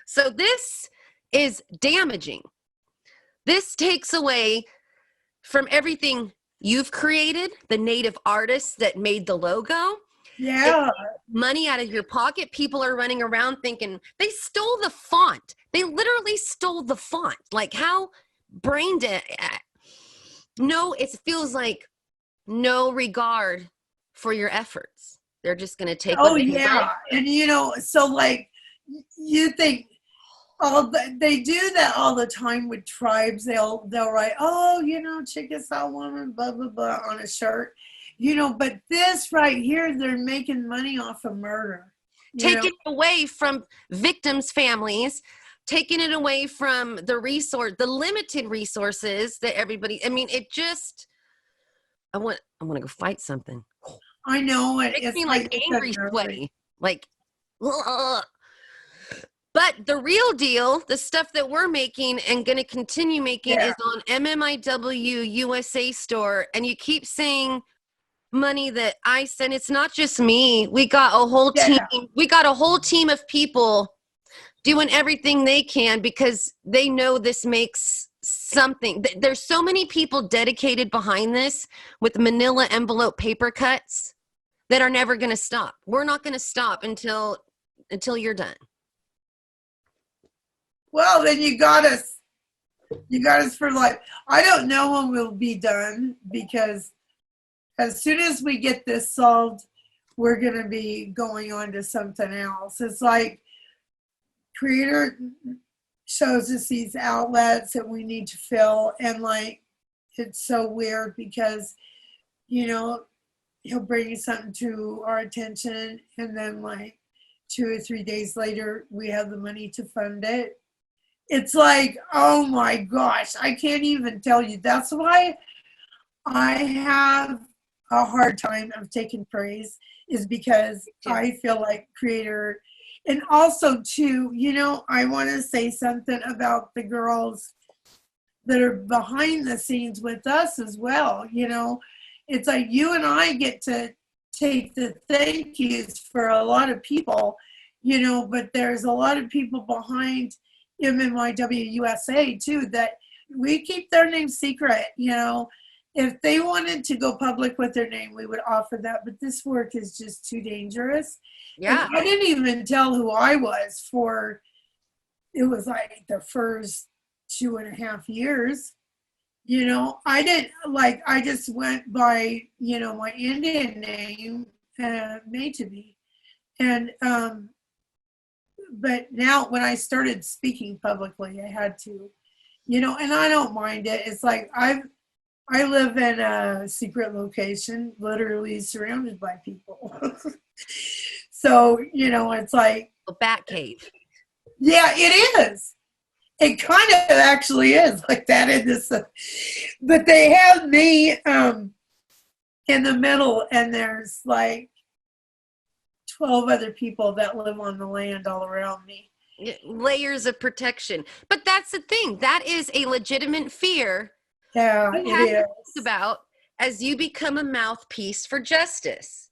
So this is damaging. This takes away from everything you've created, the native artists that made the logo. Yeah. Money out of your pocket. People are running around thinking they stole the font. They literally stole the font. Like how brain dead. No, it feels like no regard for your efforts. They're just going to take. Oh yeah. And you know, so like you think they do that all the time with tribes. They'll write, oh, you know, Chickasaw woman, blah, blah, blah on a shirt. You know, but this right here, they're making money off of murder. Taking it away from victims' families, taking it away from the limited resources that everybody, I mean, it just, I want to go fight something. I know. It makes me like angry, sweaty. Like, ugh. But the real deal, the stuff that we're making and going to continue making is on MMIW USA store. And you keep saying money that I send. It's not just me. We got a whole team. We got a whole team of people doing everything they can because they know this makes something. There's so many people dedicated behind this with manila envelope paper cuts that are never going to stop. We're not going to stop until you're done. Well, then you got us for life. I don't know when we'll be done because as soon as we get this solved, we're going to be going on to something else. It's like Creator shows us these outlets that we need to fill, and like it's so weird because, you know, he'll bring something to our attention, and then like 2 or 3 days later, we have the money to fund it. It's like, oh my gosh, I can't even tell you. That's why I have a hard time of taking praise, is because I feel like creator. And also too, you know, I want to say something about the girls that are behind the scenes with us as well. You know, it's like you and I get to take the thank yous for a lot of people, you know, but there's a lot of people behind MMIW USA too that we keep their name secret, you know. If they wanted to go public with their name, we would offer that, but this work is just too dangerous. Yeah. And I didn't even tell who I was for, it was like the first 2.5 years. You know, I didn't, like, I just went by, you know, my Indian name, Maytabi. And, but now when I started speaking publicly, I had to, you know, and I don't mind it. It's like, I live in a secret location, literally surrounded by people. So, you know, it's like A bat cave. yeah, it is. It kind of actually is like that in this, but they have me in the middle, and there's like 12 other people that live on the land all around me. Layers of protection. But that's the thing. That is a legitimate fear Yeah, you it have to is. think about as you become a mouthpiece for justice.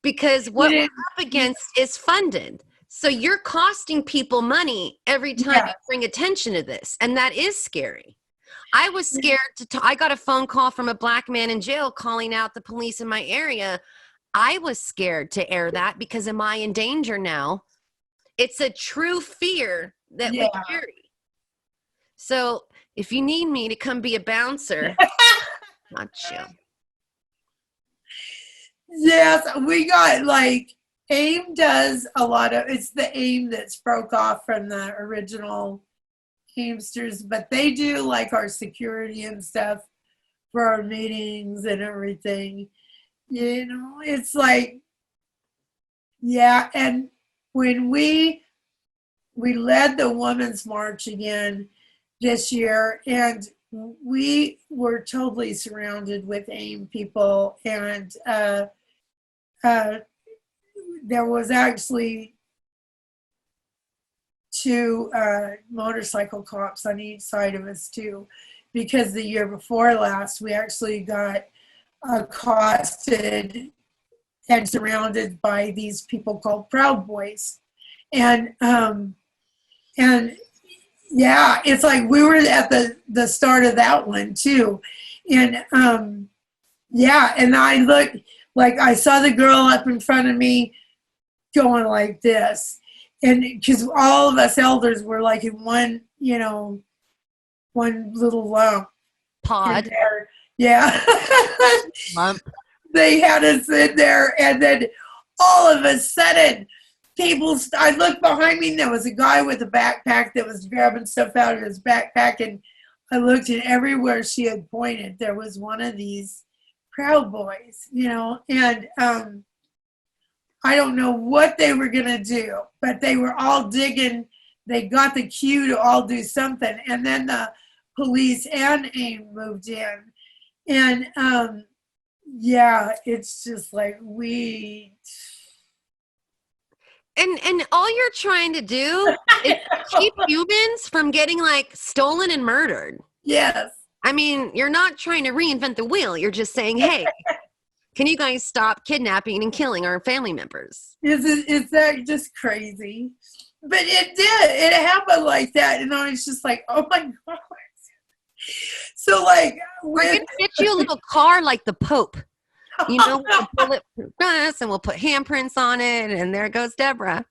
Because what we're up against is funded. So you're costing people money every time you bring attention to this. And that is scary. I was scared I got a phone call from a black man in jail calling out the police in my area. I was scared to air that because am I in danger now? It's a true fear that we carry. So if you need me to come be a bouncer, not you. Yes, we got like AIM does a lot of, it's the AIM that's broke off from the original Aimsters, but they do like our security and stuff for our meetings and everything. You know, it's like, yeah. And when we led the Women's March again this year, and we were totally surrounded with AIM people, and there was actually 2 motorcycle cops on each side of us too, because the year before last we actually got accosted and surrounded by these people called Proud Boys, and yeah, it's like we were at the start of that one too, and yeah, and I looked like I saw the girl up in front of me going like this, and because all of us elders were like in one, you know, one little lump pod there. Yeah. lump. They had us in there, and then all of a sudden I looked behind me, and there was a guy with a backpack that was grabbing stuff out of his backpack, and I looked, and everywhere she had pointed there was one of these Proud Boys, you know, and I don't know what they were going to do, but they were all digging. They got the cue to all do something. And then the police and AIM moved in. And yeah, it's just like And all you're trying to do is keep humans from getting like stolen and murdered. Yes. I mean, you're not trying to reinvent the wheel. You're just saying, hey, can you guys stop kidnapping and killing our family members? Is that just crazy? But it did. It happened like that. And I was just like, oh my God. So like, we're going to get you a little car like the Pope. You know, with the bulletproof glass, and we'll put handprints on it. And there goes Deborah.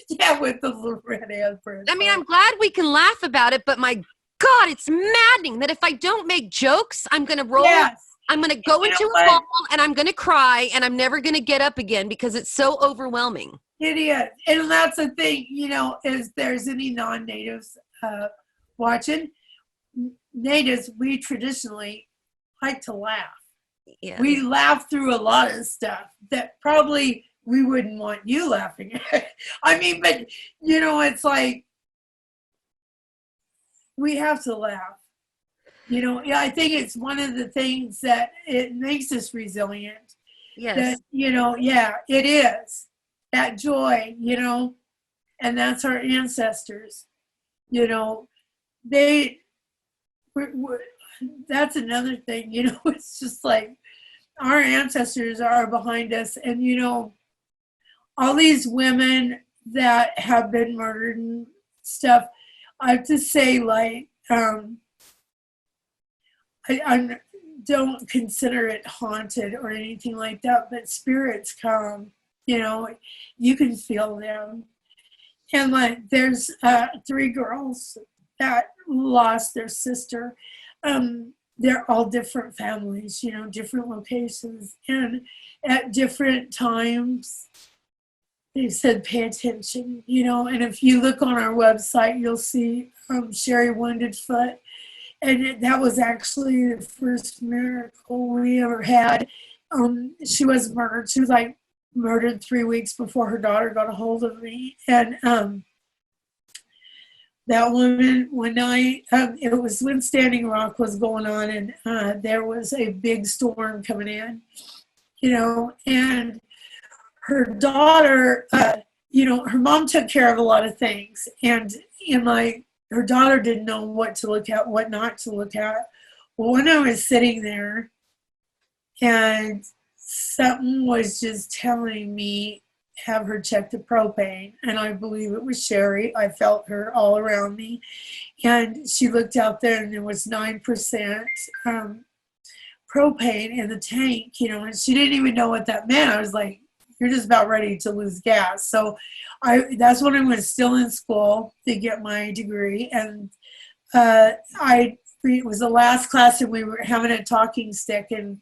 Yeah, with the little red handprints. I mean, I'm glad we can laugh about it, but my God, it's maddening that if I don't make jokes, I'm going to roll. Yes. I'm going to go into a ball and I'm going to cry and I'm never going to get up again because it's so overwhelming. It is. And that's the thing, you know, if there's any non-natives watching, natives, we traditionally like to laugh. Yes. We laugh through a lot of stuff that probably we wouldn't want you laughing at. I mean, but you know, it's like we have to laugh. You know, yeah, I think it's one of the things that it makes us resilient. Yes. That, you know, yeah, it is that joy, you know, and that's our ancestors. You know, they, we're, that's another thing, you know, it's just like our ancestors are behind us. And, you know, all these women that have been murdered and stuff, I have to say, like, I don't consider it haunted or anything like that, but spirits come, you know, you can feel them. And like, there's 3 girls that lost their sister. They're all different families, you know, different locations. And at different times, they said, pay attention, you know. And if you look on our website, you'll see Sherry Wounded Foot. And that was actually the first miracle we ever had. She was murdered. She was like murdered 3 weeks before her daughter got a hold of me. And that woman, one night, it was when Standing Rock was going on, and there was a big storm coming in, you know, and her daughter, you know, her mom took care of a lot of things. And like, her daughter didn't know what to look at, what not to look at. Well, when I was sitting there and something was just telling me, have her check the propane. And I believe it was Sherry. I felt her all around me. And she looked out there and there was 9% propane in the tank, you know, and she didn't even know what that meant. I was like, you're just about ready to lose gas. So that's when I was still in school to get my degree. And it was the last class and we were having a talking stick. And,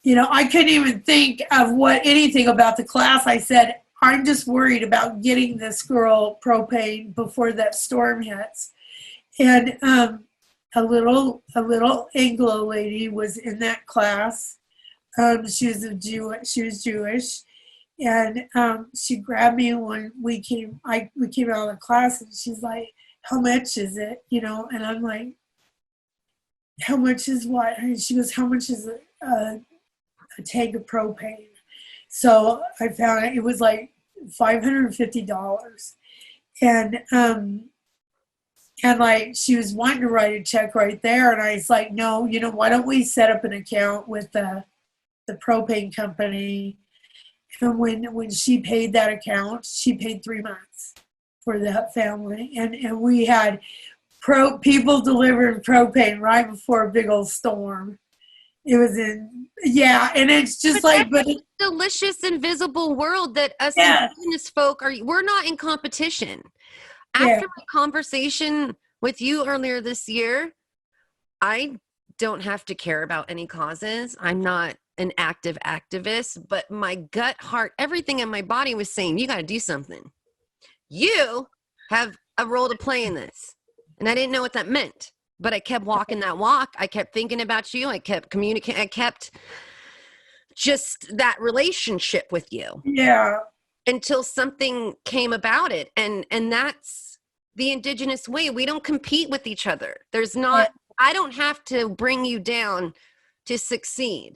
you know, I couldn't even think of anything about the class. I said, I'm just worried about getting this girl propane before that storm hits. And a little Anglo lady was in that class. She was Jewish, and she grabbed me when we came out of the class, and she's like, "How much is it?" You know, and I'm like, "How much is what?" And she goes, "How much is a tank of propane?" So I found it was like $550, and like she was wanting to write a check right there, and I was like, "No, you know, why don't we set up an account with the propane company?" And when she paid that account, she paid 3 months for that family. And we had people delivering propane right before a big old storm. It was and it's just like, but delicious invisible world that us yeah. indigenous folk we're not in competition. After my conversation with you earlier this year, I don't have to care about any causes. I'm not an active activist, but my gut, heart, everything in my body was saying, you got to do something. You have a role to play in this. And I didn't know what that meant, but I kept walking that walk. I kept thinking about you. I kept communicating. I kept just that relationship with you. Yeah. Until something came about it. And that's the indigenous way. We don't compete with each other. There's not, I don't have to bring you down to succeed.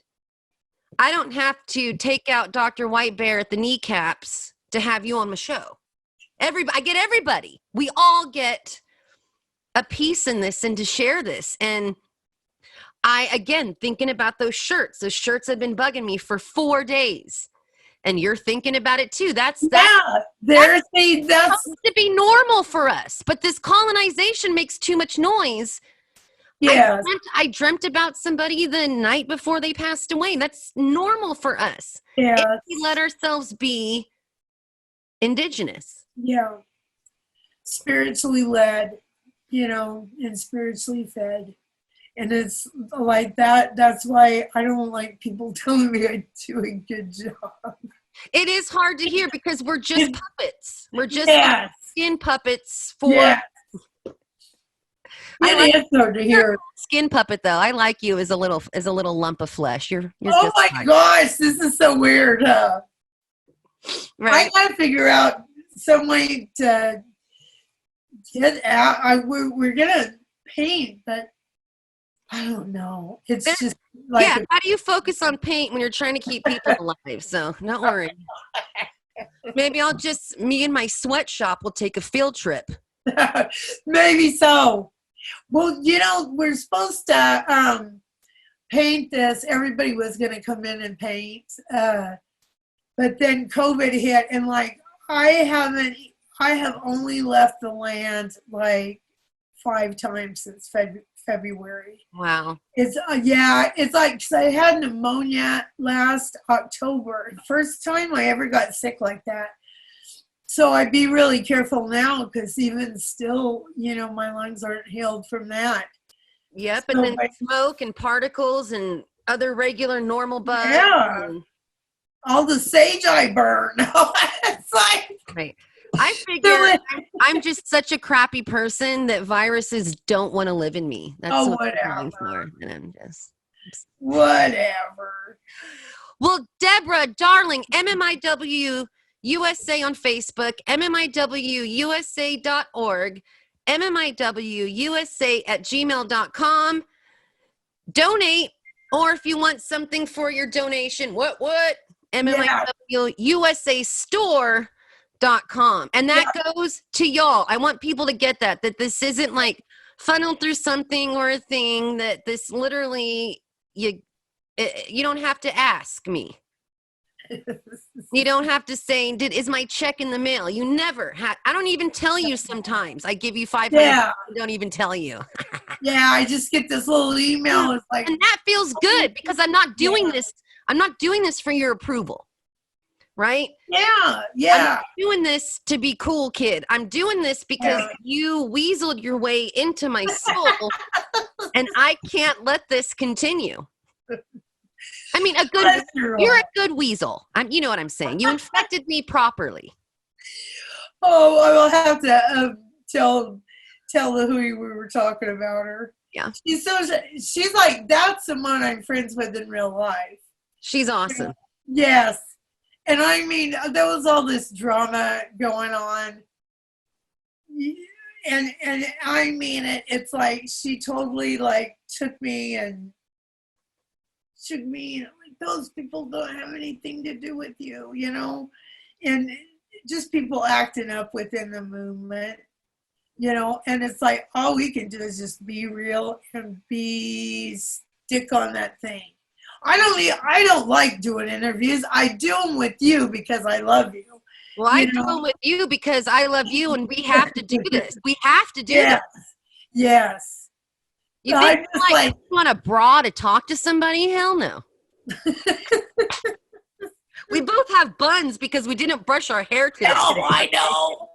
I don't have to take out Dr. White Bear at the kneecaps to have you on my show. I get everybody. We all get a piece in this and to share this. And again, thinking about those shirts have been bugging me for 4 days. And you're thinking about it too. That's supposed to be normal for us. But this colonization makes too much noise. Yeah. I dreamt about somebody the night before they passed away. That's normal for us. Yeah. If we let ourselves be indigenous. Yeah. Spiritually led, you know, and spiritually fed. And it's like that. That's why I don't like people telling me I do a good job. It is hard to hear because we're just puppets. We're just skin puppets for I like It is hard to you're a hear. skin puppet though. I like you as a little lump of flesh. You're Oh just my fine. gosh, this is so weird. I Right. gotta figure out some way to get out. We're gonna paint, but I don't know. It's just like Yeah, how do you focus on paint when you're trying to keep people alive? So don't worry. Maybe me and my sweatshop will take a field trip. maybe so. Well, we're supposed to paint this. Everybody was going to come in and paint, but then COVID hit, and like I have only left the land like 5 times since February. Wow. It's it's like 'cause I had pneumonia last October. First time I ever got sick like that. So I'd be really careful now because even still, my lungs aren't healed from that. Yep, So, and then smoke and particles and other regular normal bugs. yeah, all the sage I burn. It's like, Right. I figure I'm just such a crappy person that viruses don't want to live in me. That's what I'm going for. And I'm just whatever. Well, Deborah, darling, MMIW USA on Facebook, MMIWUSA.org, MMIWUSA@gmail.com. Donate, or if you want something for your donation, what? MMIWUSAstore.com. And that goes to y'all. I want people to get that this isn't like funneled through something or a thing, that this literally, you don't have to ask me. You don't have to say, is my check in the mail? You never have. I don't even tell you sometimes. I give you 500. Yeah. I don't even tell you. Yeah, I just get this little email. It's like, and that feels good because I'm not doing this. I'm not doing this for your approval. Right? Yeah. I'm not doing this to be cool, kid. I'm doing this because you weaseled your way into my soul and I can't let this continue. I mean, you're a good weasel. You know what I'm saying. You infected me properly. Oh, I will have to tell who we were talking about her. Yeah. She's like, that's someone I'm friends with in real life. She's awesome. Yes. And I mean, there was all this drama going on. And I mean it's like she totally like took me and like, those people don't have anything to do with you, and just people acting up within the movement, and it's like all we can do is just be real and stick on that thing. I don't like doing interviews. I do them with you because I love you. Well, I do them with you because I love you, and we have to do this. We have to do this. Yes. You think like you want a bra to talk to somebody? Hell no. We both have buns because we didn't brush our hair today. Oh, I know.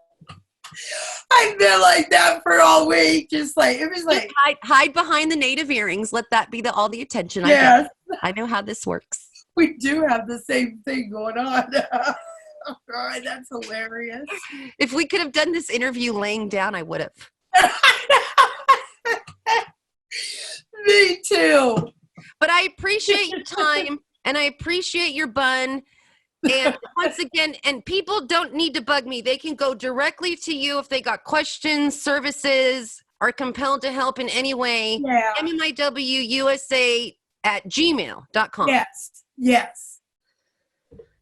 I've been like that for all week. Just like it was like hide behind the native earrings. Let that be all the attention I get. I know how this works. We do have the same thing going on. Oh, that's hilarious. If we could have done this interview laying down, I would have. Me too. But I appreciate your time and I appreciate your bun. And once again, and people don't need to bug me. They can go directly to you if they got questions, services, are compelled to help in any way. Yeah. MMIWUSA@gmail.com. Yes.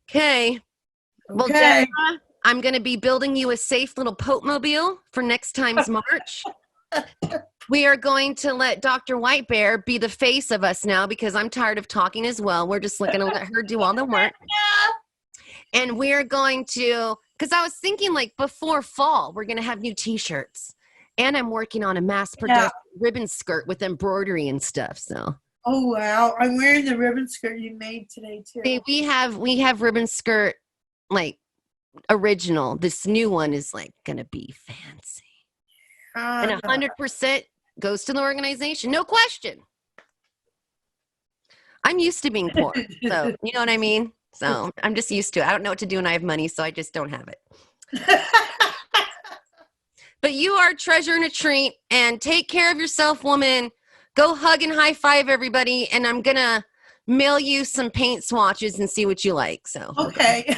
Okay. Well, Deborah, I'm going to be building you a safe little Pope-mobile for next time's March. We are going to let Dr. White Bear be the face of us now because I'm tired of talking as well. We're just going to let her do all the work. And we're going to, because I was thinking like before fall, we're going to have new t-shirts. And I'm working on a mass production ribbon skirt with embroidery and stuff. So. Oh, wow. I'm wearing the ribbon skirt you made today, too. See, we have ribbon skirt, like, original. This new one is, like, going to be fancy. And 100% goes to the organization. No question. I'm used to being poor. So, you know what I mean? So, I'm just used to it. I don't know what to do when I have money, so I just don't have it. But you are a treasure and a treat. And take care of yourself, woman. Go hug and high five everybody. And I'm going to mail you some paint swatches and see what you like. So Okay.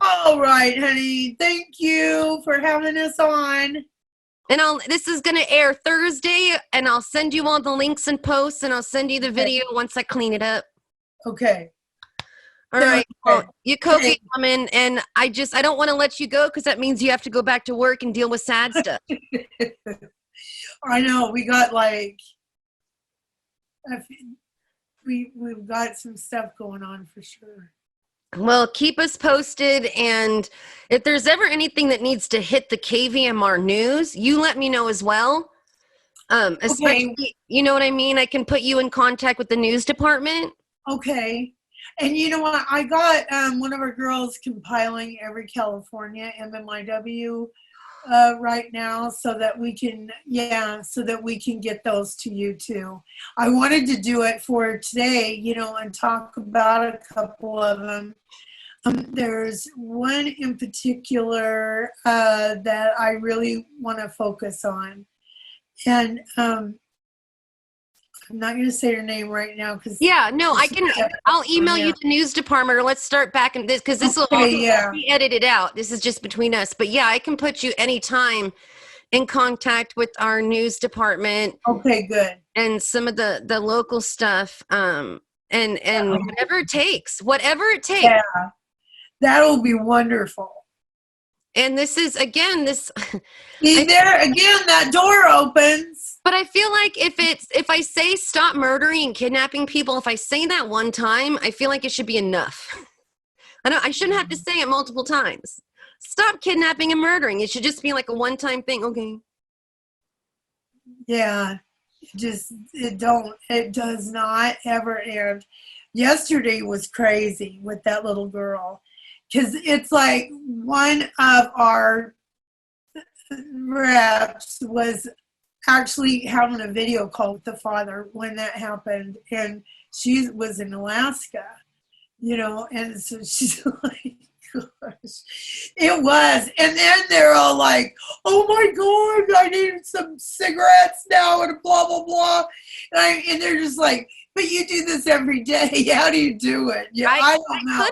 All right, honey. Thank you for having us on. And this is going to air Thursday, and I'll send you all the links and posts, and I'll send you the video once I clean it up. Okay. All right. Well, Yakoke, woman, and I don't want to let you go because that means you have to go back to work and deal with sad stuff. I know. We got we've got some stuff going on for sure. Well, keep us posted, and if there's ever anything that needs to hit the KVMR news, you let me know as well. Especially, you know what I mean? I can put you in contact with the news department. Okay. And you know what? I got one of our girls compiling every California MMIW right now so that we can get those to you too. I wanted to do it for today, and talk about a couple of them. There's one in particular that I really want to focus on. And I'm not going to say her name right now because I'll email you the news department, or let's start back in this because this will be edited out. This is just between us. But yeah, I can put you anytime in contact with our news department. Okay, good. And some of the local stuff. And whatever it takes. Yeah. That'll be wonderful. And this is that door opens. But I feel like if I say stop murdering and kidnapping people, if I say that one time, I feel like it should be enough. I shouldn't have to say it multiple times. Stop kidnapping and murdering. It should just be like a one-time thing. Okay. Yeah. It does not ever end. Yesterday was crazy with that little girl. Because it's like one of our reps was actually having a video call with the father when that happened. And she was in Alaska, and so she's like, gosh, it was. And then they're all like, oh my God, I need some cigarettes now and blah, blah, blah. And they're just like, but you do this every day. How do you do it? Yeah, I don't know.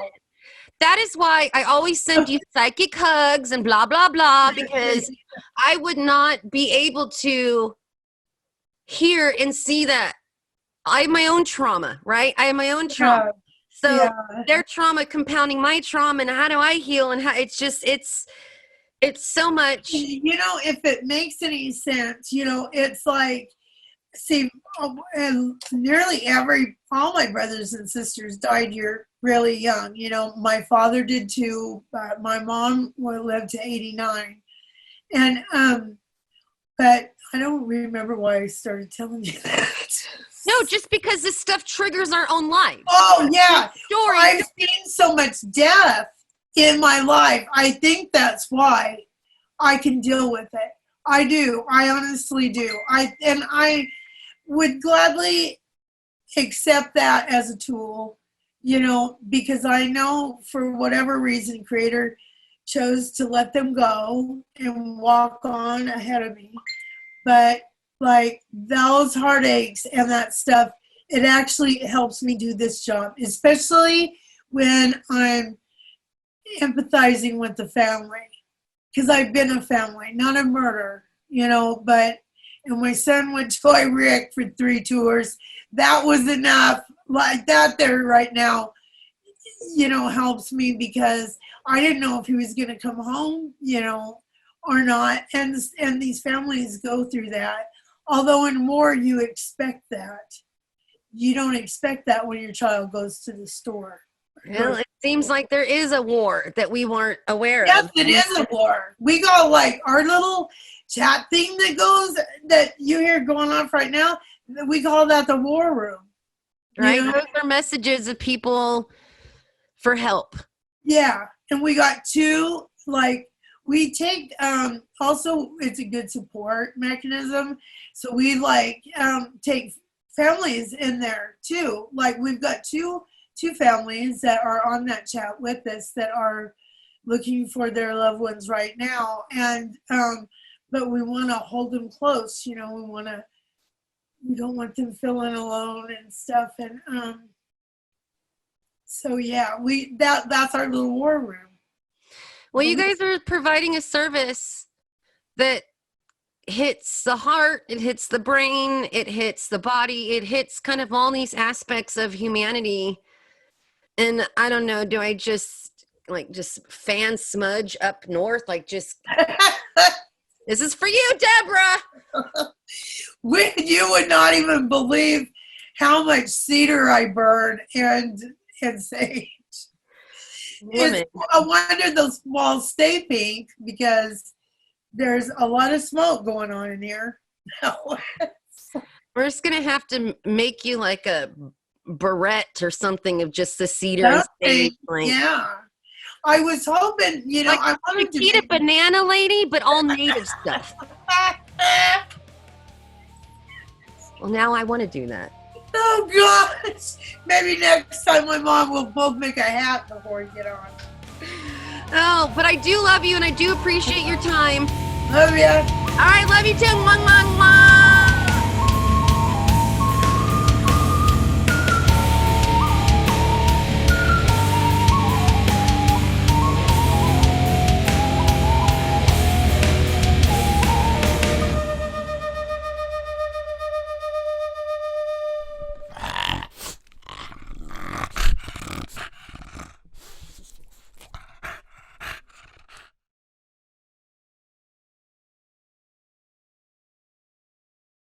That is why I always send you psychic hugs and blah, blah, blah, because I would not be able to hear and see that. I have my own trauma, right? I have my own trauma. So their trauma compounding my trauma, and how do I heal? And how it's so much. If it makes any sense, it's like, see, and nearly all my brothers and sisters died here really young. My father did too. My mom lived to 89. And, but I don't remember why I started telling you that. No, just because this stuff triggers our own life. Oh, yeah. I've seen so much death in my life. I think that's why I can deal with it. I do. I honestly do. I would gladly accept that as a tool, because I know for whatever reason, Creator chose to let them go and walk on ahead of me. But like those heartaches and that stuff, it actually helps me do this job, especially when I'm empathizing with the family, because I've been a family, not a murder, but. And my son went to Iraq for 3 tours. That was enough. Like that there right now, helps me because I didn't know if he was going to come home, or not. And these families go through that. Although in war, you expect that. You don't expect that when your child goes to the store. Well, it seems like there is a war that we weren't aware of. Yes, it is a war. We got like our little chat thing that you hear going on right now. We call that the war room. Right. Those are messages of people for help. Yeah. And we got 2, we take, also it's a good support mechanism. So we take families in there too. Like we've got two families that are on that chat with us that are looking for their loved ones right now. And but we want to hold them close. You know, we don't want them feeling alone and stuff. And so yeah, that's our little war room. Well, you guys are providing a service that hits the heart, it hits the brain, it hits the body, it hits kind of all these aspects of humanity. And I don't know, do I just fan smudge up north? Like, just, this is for you, Deborah. You would not even believe how much cedar I burn and sage. I wonder those walls stay pink because there's a lot of smoke going on in here. We're just gonna have to make you like a barrette or something of just the cedar and sage. Yeah, I was hoping, you know, like I wanted to eat a banana lady, but all native stuff. Well, now I want to do that. Oh gosh! Maybe next time my mom will both make a hat before we get on. Oh, but I do love you and I do appreciate your time. Love ya. All right, love you too. Mwah, mwah, mwah.